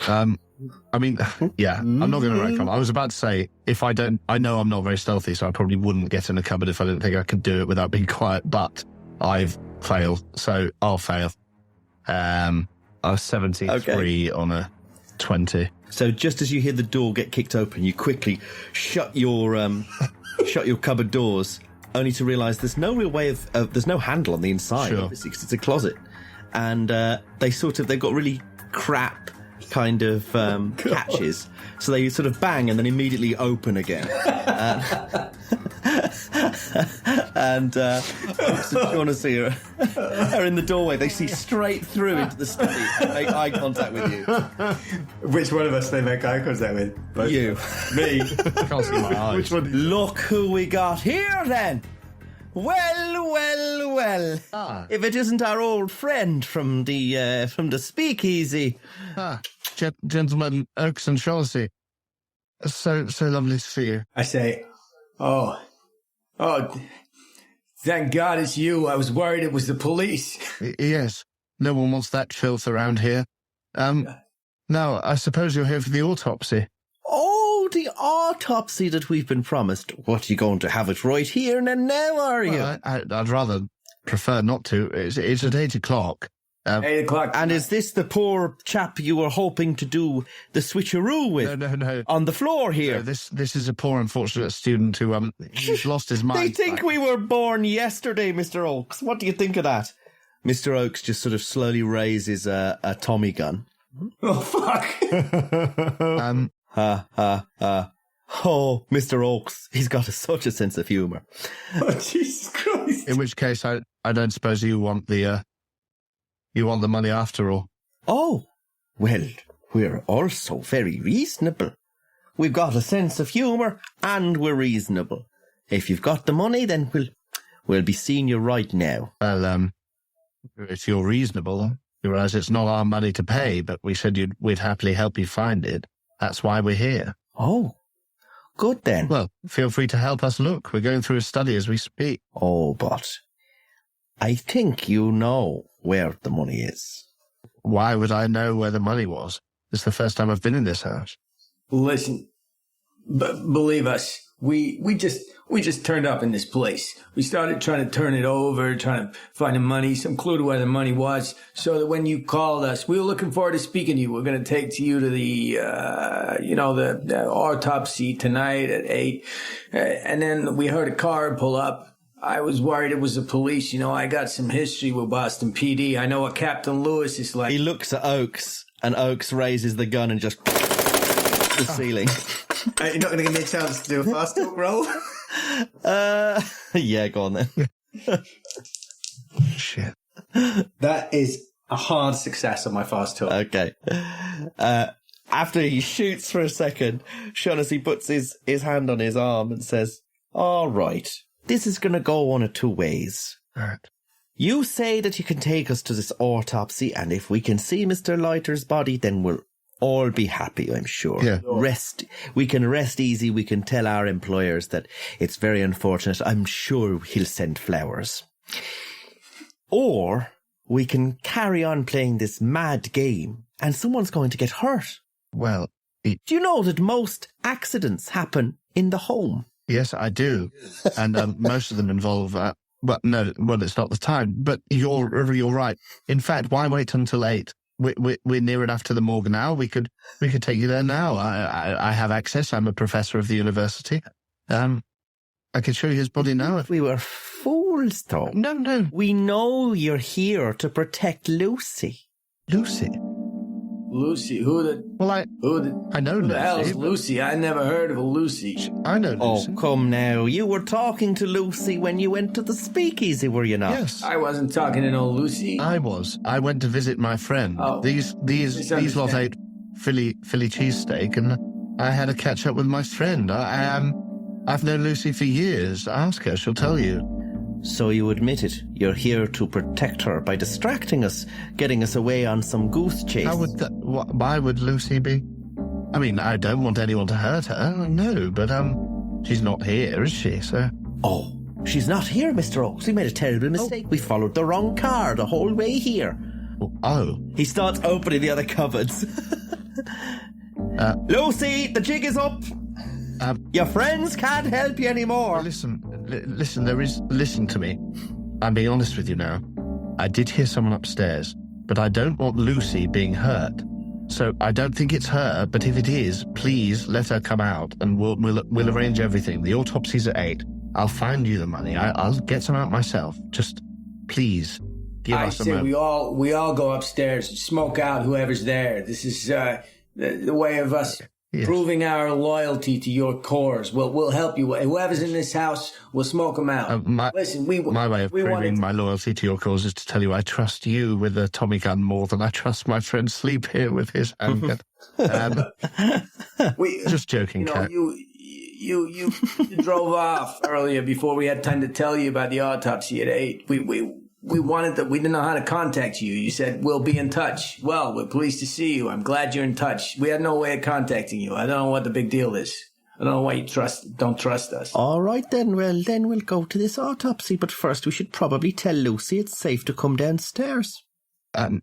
I mean, yeah, I'm not going to retcon. I was about to say, I know I'm not very stealthy, so I probably wouldn't get in a cupboard if I didn't think I could do it without being quiet, but I've failed, so I'll fail. I was 73 on a 20. So just as you hear the door get kicked open, you quickly shut your cupboard doors, only to realise there's no real way of there's no handle on the inside, obviously, because it's a closet, and they've got really crap kind of catches, so they sort of bang and then immediately open again. And Shaughnessy are in the doorway. They see straight through into the study and make eye contact with you. Which one of us they make eye contact with? Both you. Me. Can't see my eyes. Which one? Look who we got here then. Well. If it isn't our old friend from the speakeasy. Gentlemen Oakes and Shaughnessy. So lovely to see you. I say, oh, thank God it's you. I was worried it was the police. Yes, no one wants that filth around here. Now, I suppose you're here for the autopsy. Oh, the autopsy that we've been promised. What, are you going to have it right here and now, are you? Well, I'd rather prefer not to. It's at 8 o'clock. 8 o'clock. And is this the poor chap you were hoping to do the switcheroo with? No. On the floor here? No, this is a poor, unfortunate student who he's lost his mind. They think we were born yesterday, Mr. Oakes. What do you think of that? Mr. Oakes just sort of slowly raises a Tommy gun. Oh, fuck. Oh, Mr. Oakes, he's got such a sense of humour. Oh, Jesus Christ. In which case, I don't suppose you want the money after all. Oh, well, we're also very reasonable. We've got a sense of humour and we're reasonable. If you've got the money, then we'll be seeing you right now. Well, if you're reasonable, you realise it's not our money to pay, but we said we'd happily help you find it. That's why we're here. Oh, good then. Well, feel free to help us look. We're going through a study as we speak. Oh, but I think you know where the money is. Why would I know where the money was? It's the first time I've been in this house. Listen, believe us, we just turned up in this place. We started trying to turn it over, trying to find the money, some clue to where the money was, so that when you called us, we were looking forward to speaking to you. We're going to take you to the autopsy tonight at 8. And then we heard a car pull up. I was worried it was the police. You know, I got some history with Boston PD. I know what Captain Lewis is like. He looks at Oakes, and Oakes raises the gun and just the ceiling. You're not going to give me a chance to do a fast talk roll? Yeah, go on then. Shit. That is a hard success on my fast talk. Okay. After he shoots for a second, Shaughnessy puts his hand on his arm and says, all right, this is going to go one of two ways. All right. You say that you can take us to this autopsy, and if we can see Mr. Leiter's body, then we'll all be happy, I'm sure. Yeah. We can rest easy. We can tell our employers that it's very unfortunate. I'm sure he'll send flowers. Or we can carry on playing this mad game, and someone's going to get hurt. Well, Do you know that most accidents happen in the home? yes, I do. And most of them involve, it's not the time. But you're right. In fact, why wait until 8? We're near enough to the morgue now. We could take you there now. I have access. I'm a professor of the university. I could show you his body now. We were fools, though. No. We know you're here to protect Lucy. Lucy? Lucy, who the hell is Lucy. Lucy? I never heard of a Lucy. I know Lucy. Oh, come now. You were talking to Lucy when you went to the speakeasy, were you not? Yes. I wasn't talking to no Lucy. I was. I went to visit my friend. Oh. These lot ate Philly cheesesteak, and I had a catch up with my friend. I've known Lucy for years. Ask her, she'll tell you. So you admit it. You're here to protect her by distracting us, getting us away on some goose chase. Why would Lucy be? I mean, I don't want anyone to hurt her, no, but she's not here, is she, sir? Oh, she's not here, Mr. Oakes. We made a terrible mistake. We followed the wrong car the whole way here. Oh. He starts opening the other cupboards. Lucy, the jig is up. Your friends can't help you anymore. Listen to me. I'm being honest with you now. I did hear someone upstairs, but I don't want Lucy being hurt. So I don't think it's her, but if it is, please let her come out and we'll arrange everything. The autopsy's at 8. I'll find you the money. I'll get some out myself. Just please give us a moment. we all go upstairs, smoke out whoever's there. This is the way of us proving our loyalty to your cause. We'll help you. Whoever's in this house, we'll smoke them out. My way of proving my loyalty to your cause is to tell you I trust you with a Tommy gun more than I trust my friend Sleep here with his handgun. Just joking, Cat. You drove off earlier before we had time to tell you about the autopsy at 8. We wanted that. We didn't know how to contact you. You said, we'll be in touch. Well, we're pleased to see you. I'm glad you're in touch. We had no way of contacting you. I don't know what the big deal is. I don't know why you don't trust us. All right, then. Well, then we'll go to this autopsy. But first, we should probably tell Lucy it's safe to come downstairs. Can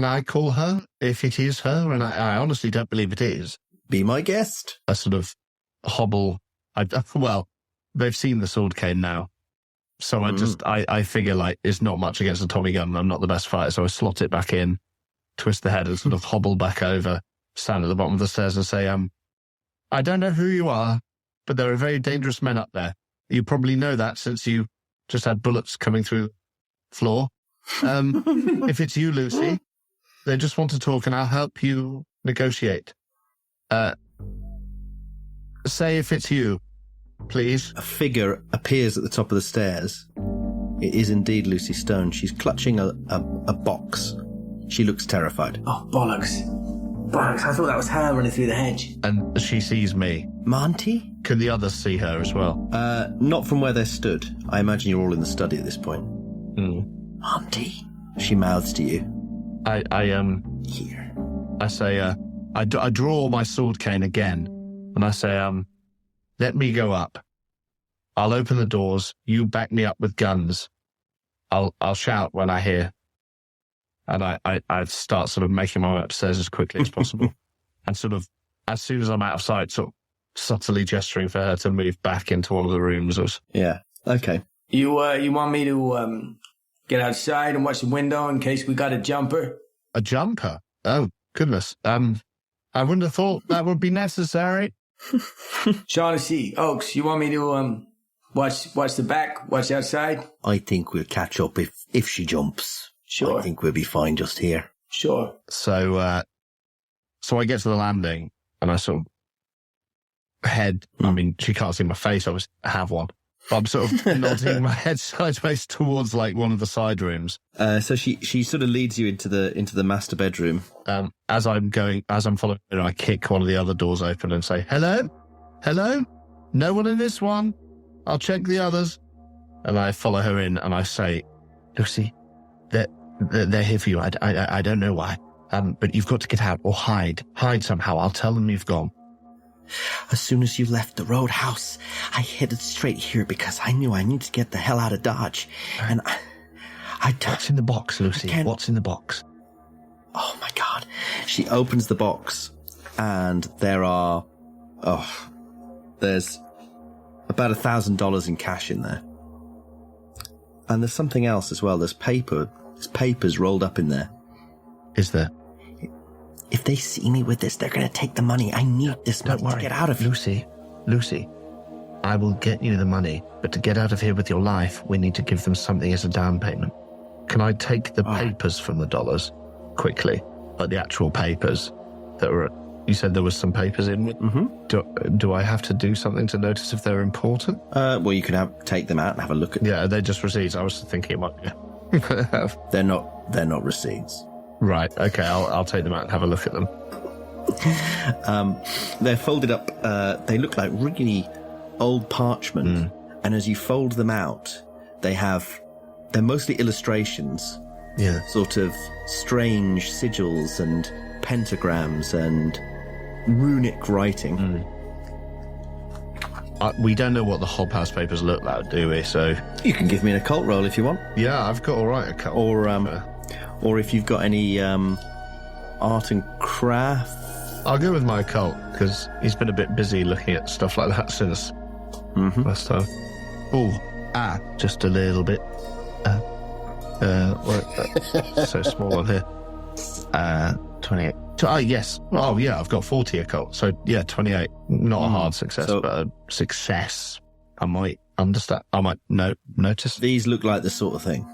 I call her if it is her? And I honestly don't believe it is. Be my guest. I sort of hobble. They've seen the sword cane now. So I figure like it's not much against a Tommy gun. I'm not the best fighter, so I slot it back in, twist the head and sort of hobble back over, stand at the bottom of the stairs and say, I don't know who you are, but there are very dangerous men up there. You probably know that since you just had bullets coming through the floor. If it's you, Lucy, they just want to talk and I'll help you negotiate. Say if it's you. Please. A figure appears at the top of the stairs. It is indeed Lucy Stone. She's clutching a box. She looks terrified. Oh, bollocks. Bollocks, I thought that was her running through the hedge. And she sees me. Monty? Can the others see her as well? Not from where they're stood. I imagine you're all in the study at this point. Monty? She mouths to you. I Here. I say, I draw my sword cane again. And I say, let me go up. I'll open the doors. You back me up with guns. I'll shout when I hear. And I start sort of making my way upstairs as quickly as possible. And sort of, as soon as I'm out of sight, sort of subtly gesturing for her to move back into one of the rooms. Yeah, okay. You want me to get outside and watch the window in case we got a jumper? A jumper? Oh, goodness. I wouldn't have thought that would be necessary. Shaughnessy, Oakes, you want me to Watch the back. Watch outside. I think we'll catch up if she jumps. Sure. I think we'll be fine just here. Sure. So I get to the landing and I sort of head. I mean, she can't see my face. I have one. But I'm sort of nodding my head sideways towards like one of the side rooms. So she sort of leads you into the master bedroom. As I'm following her, I kick one of the other doors open and say, "Hello, no one in this one. I'll check the others." And I follow her in and I say, "Lucy, they're here for you. I don't know why. But you've got to get out or hide somehow. I'll tell them you've gone." As soon as you left the roadhouse, I headed straight here because I knew I needed to get the hell out of Dodge. And What's in the box, Lucy? What's in the box? Oh my God. She opens the box and there's about $1,000 in cash in there. And there's something else as well. There's paper. There's papers rolled up in there. Is there? If they see me with this, they're going to take the money. I need this money to get out of here. Lucy, I will get you the money, but to get out of here with your life, we need to give them something as a down payment. Can I take the papers from the dollars quickly? Like the actual papers that were... You said there was some papers in with... Mm-hmm. Do I have to do something to notice if they're important? Well, you can take them out and have a look at them. Yeah, they're just receipts. I was thinking it might be... They're not receipts. Right, okay, I'll take them out and have a look at them. They're folded up, they look like really old parchment, and as you fold them out, they're mostly illustrations, sort of strange sigils and pentagrams and runic writing. We don't know what the Hobhouse papers look like, do we? So you can give me an occult roll if you want. Yeah, I've got all right occult. Or if you've got any art and craft. I'll go with my occult, because he's been a bit busy looking at stuff like that since last time. Just a little bit. So small on here. 28. Yes. Oh, yeah, I've got 40 occult. So, yeah, 28. Not a hard success, but a success. I might understand. I might notice. These look like the sort of thing.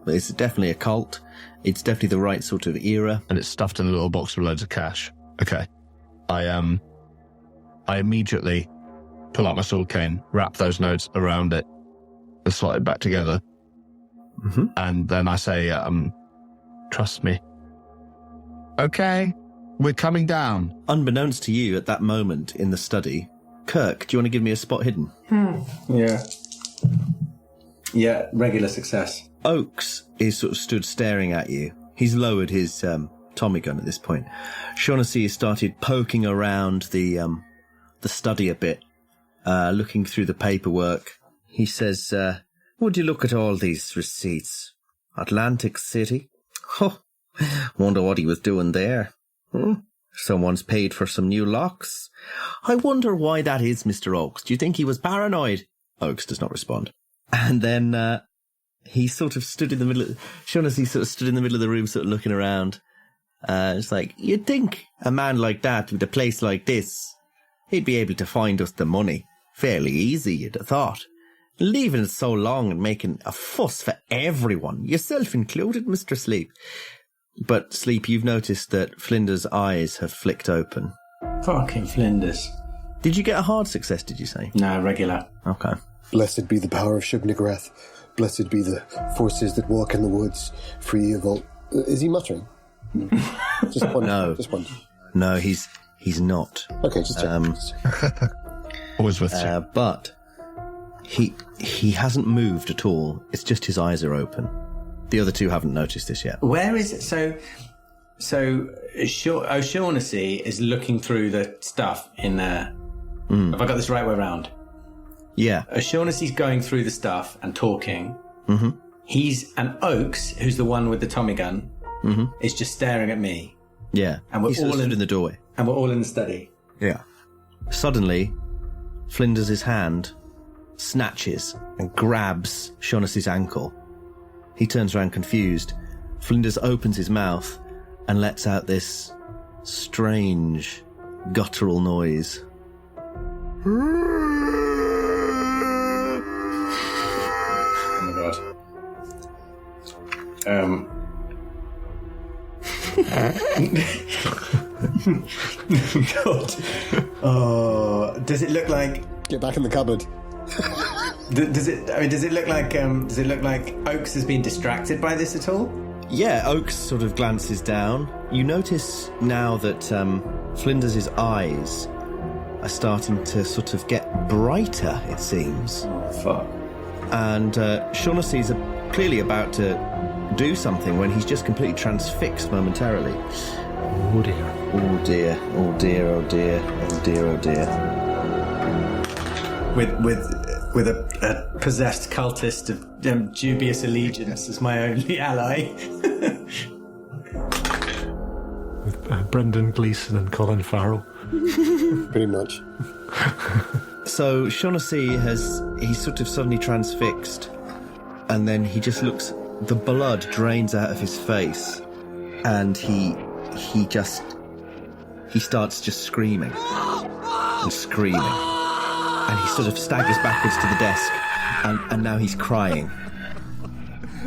It's definitely occult. It's definitely the right sort of era. And it's stuffed in a little box with loads of cash. Okay. I immediately pull out my sword cane, wrap those notes around it, and slot it back together. And then I say, trust me. Okay, we're coming down. Unbeknownst to you at that moment in the study, Kirk, do you want to give me a spot hidden? Yeah, regular success. Oakes is sort of stood staring at you. He's lowered his Tommy gun at this point. Shaughnessy has started poking around the study a bit, looking through the paperwork. He says, would you look at all these receipts? Atlantic City? Oh, wonder what he was doing there. Someone's paid for some new locks. I wonder why that is, Mr. Oakes. Do you think he was paranoid? Oakes does not respond. And then he sort of stood in the middle of... Shaughnessy sort of stood in the middle of the room, sort of looking around. It's like, you'd think a man like that with a place like this, he'd be able to find us the money. Fairly easy, you'd have thought. Leaving it so long and making a fuss for everyone, yourself included, Mr. Sleep. But, Sleep, you've noticed that Flinders' eyes have flicked open. Fucking Flinders. Did you get a hard success, did you say? No, regular. Okay. Blessed be the power of Shub-Niggurath. Blessed be the forces that walk in the woods, free of all... Is he muttering? Just one. No. Just one. No, he's not. Okay, just check. Always with you. But he hasn't moved at all. It's just his eyes are open. The other two haven't noticed this yet. Where is it? So O'Shaughnessy is looking through the stuff in there. Have I got this right way around? Yeah. O'Shaughnessy's going through the stuff and talking. And Oakes, who's the one with the Tommy gun, is just staring at me. Yeah. And we're He's all stood in the doorway. And we're all in the study. Yeah. Suddenly, Flinders' hand snatches and grabs Shaughnessy's ankle. He turns around confused. Flinders opens his mouth and lets out this strange, guttural noise. God. Oh, does it look like? Get back in the cupboard. Does it look like? Does it look like Oakes has been distracted by this at all? Yeah, Oakes sort of glances down. You notice now that Flinders' eyes are starting to sort of get brighter, it seems. Oh, fuck. And Shaughnessy's clearly about to do something when he's just completely transfixed momentarily. Oh dear. Oh dear, oh dear, oh dear, oh dear, oh dear. With a possessed cultist of dubious allegiance as my only ally. With Brendan Gleeson and Colin Farrell. Pretty much. So Shaughnessy he's sort of suddenly transfixed, and then he just looks, the blood drains out of his face, and he starts just screaming and screaming, and he sort of staggers backwards to the desk, and now he's crying.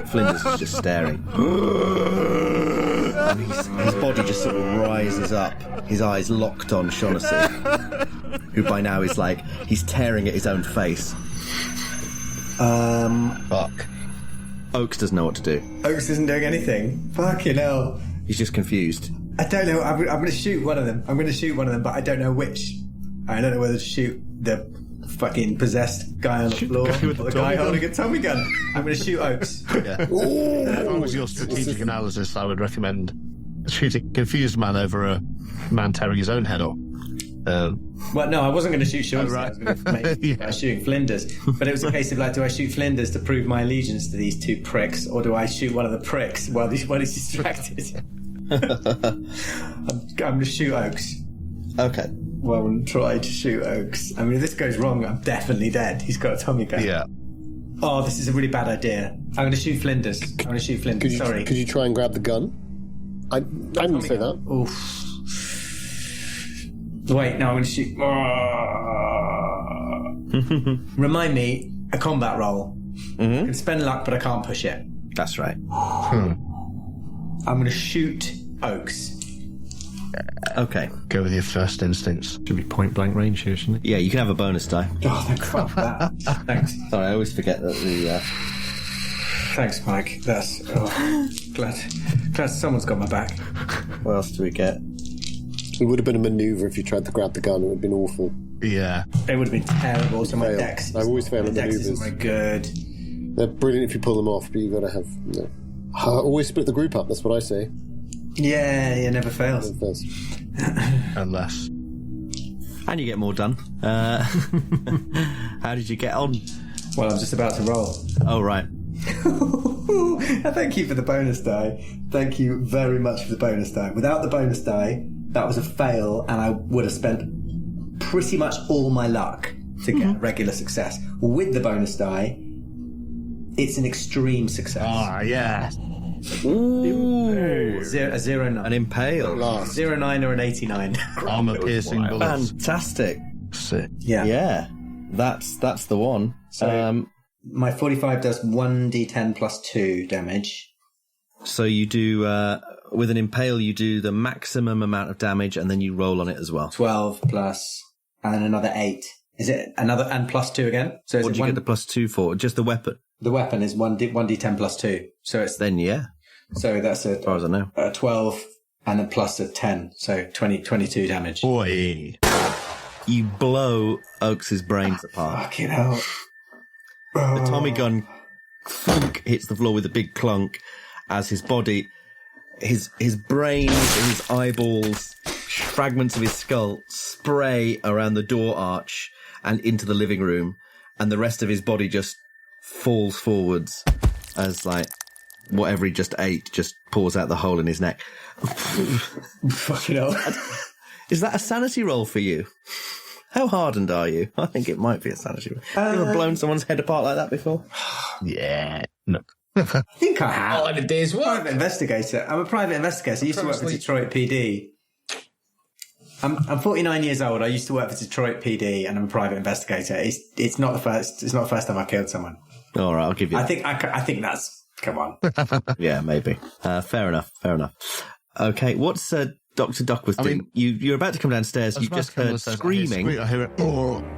Flinders is just staring. And his body just sort of rises up, his eyes locked on Shaughnessy, who by now is like, he's tearing at his own face. Fuck. Oakes doesn't know what to do. Oakes isn't doing anything. Fucking hell. He's just confused. I don't know. I'm going to shoot one of them. But I don't know which. I don't know whether to shoot the fucking possessed guy on the floor or the guy holding a Tommy gun. I'm going to shoot Oakes. Yeah. If I was your strategic analysis, I would recommend shooting a confused man over a man tearing his own head off. Well, no, I wasn't going to shoot Shaughnessy. I was going to make shooting Flinders. But it was a case of like, do I shoot Flinders to prove my allegiance to these two pricks, or do I shoot one of the pricks while he's distracted? I'm going to shoot Oakes. Okay. Well, I'm going to try to shoot Oakes. I mean, if this goes wrong, I'm definitely dead. He's got a Tommy gun. Yeah. Oh, this is a really bad idea. I'm going to shoot Flinders. Sorry. Could you try and grab the gun? I didn't say that. Oof. Wait, no, I'm going to shoot. Remind me, a combat roll. I can spend luck, but I can't push it. That's right. I'm going to shoot Oakes. Okay. Go with your first instincts. Should be point blank range here, shouldn't it? Yeah, you can have a bonus die. Oh, thank God for that. Thanks. Sorry, I always forget that the... Thanks, Mike. That's... glad someone's got my back. What else do we get? It would have been a manoeuvre if you tried to grab the gun. It would have been awful. Yeah. It would have been terrible. So my Fail. dex... I always fail at my dex manoeuvres. isn't very good. They're brilliant if you pull them off, but you've got to have... You know, always split the group up, that's what I say. Yeah, never fails. Unless. And you get more done. How did you get on? Well, I'm just about to roll. Oh, right. Thank you for the bonus die. Thank you very much for the bonus die. Without the bonus die, that was a fail, and I would have spent pretty much all my luck to get regular success. With the bonus die, it's an extreme success. Ah, yeah. Ooh. A 0-9. An impale. 0-9 or an 89. Armor-piercing bullets. Fantastic. Sick. Yeah. Yeah. That's the one. So my 45 does 1d10 plus 2 damage. So you do, with an impale, you do the maximum amount of damage, and then you roll on it as well. 12 plus, and then another 8. Is it another, and plus 2 again? So What do you get the plus 2 for? Just the weapon? The weapon is 1d10 plus 2. So it's Then, yeah. So that's As far as I know. a 12 and a plus a 10. So 22 damage. Boy. You blow Oakes' brains apart. Fucking hell. The Tommy gun thunk hits the floor with a big clunk as his body, his brains, his eyeballs, fragments of his skull spray around the door arch and into the living room, and the rest of his body just falls forwards as, like, whatever he just ate just pours out the hole in his neck. Fucking hell. Is that a sanity roll for you? How hardened are you? I think it might be a sanity roll. Have you ever blown someone's head apart like that before? Yeah. No. I think I have. All in a day's work. Private investigator. I'm a private investigator. I used to work for Detroit PD. I'm 49 years old. I used to work for Detroit PD, and I'm a private investigator. It's not the first time I killed someone. All right, I'll give you that. I think that's Come on. Yeah, maybe. Fair enough. Okay, what's Dr. Duckworth doing? You're about to come downstairs. You've just heard screaming. I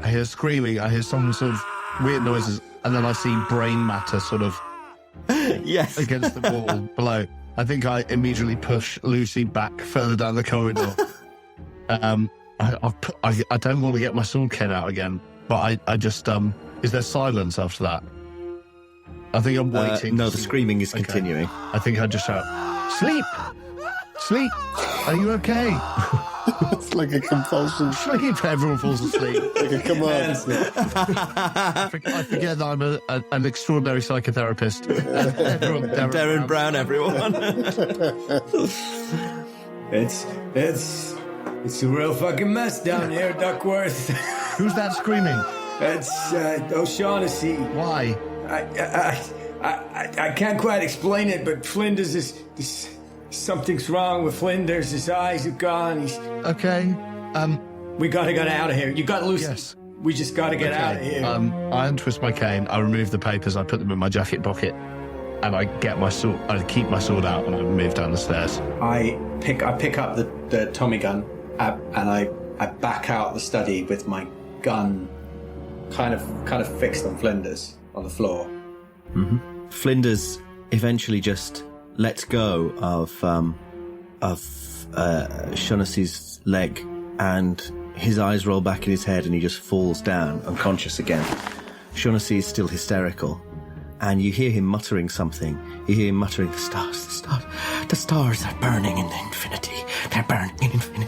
hear screaming. I hear some sort of weird noises, and then I see brain matter sort of Yes. against the wall below. I think I immediately push Lucy back further down the corridor. I don't want to get my sword cane out again, but I just is there silence after that? I think I'm waiting. No, the screaming is continuing. I think I just shout, "Sleep! Sleep! Are you okay?" It's like a compulsion. Sleep! Everyone falls asleep. Like a command. I forget that I'm an extraordinary psychotherapist. Darren Brown, everyone. It's a real fucking mess down here, Duckworth. Who's that screaming? It's O'Shaughnessy. Why? I can't quite explain it, but Flinders is something's wrong with Flinders. His eyes are gone. He's okay. We gotta get out of here. You got loose. Yes. We just gotta get out of here. I untwist my cane. I remove the papers. I put them in my jacket pocket, and I get my sword. I keep my sword out, and I move down the stairs. I pick up the Tommy gun, and I back out the study with my gun, kind of fixed on Flinders on the floor. Mm-hmm. Flinders eventually just lets go of Shaughnessy's leg, and his eyes roll back in his head, and he just falls down unconscious again. Shaughnessy is still hysterical, and you hear him muttering something. You hear him muttering, the stars are burning in the infinity. They're burning in infinity.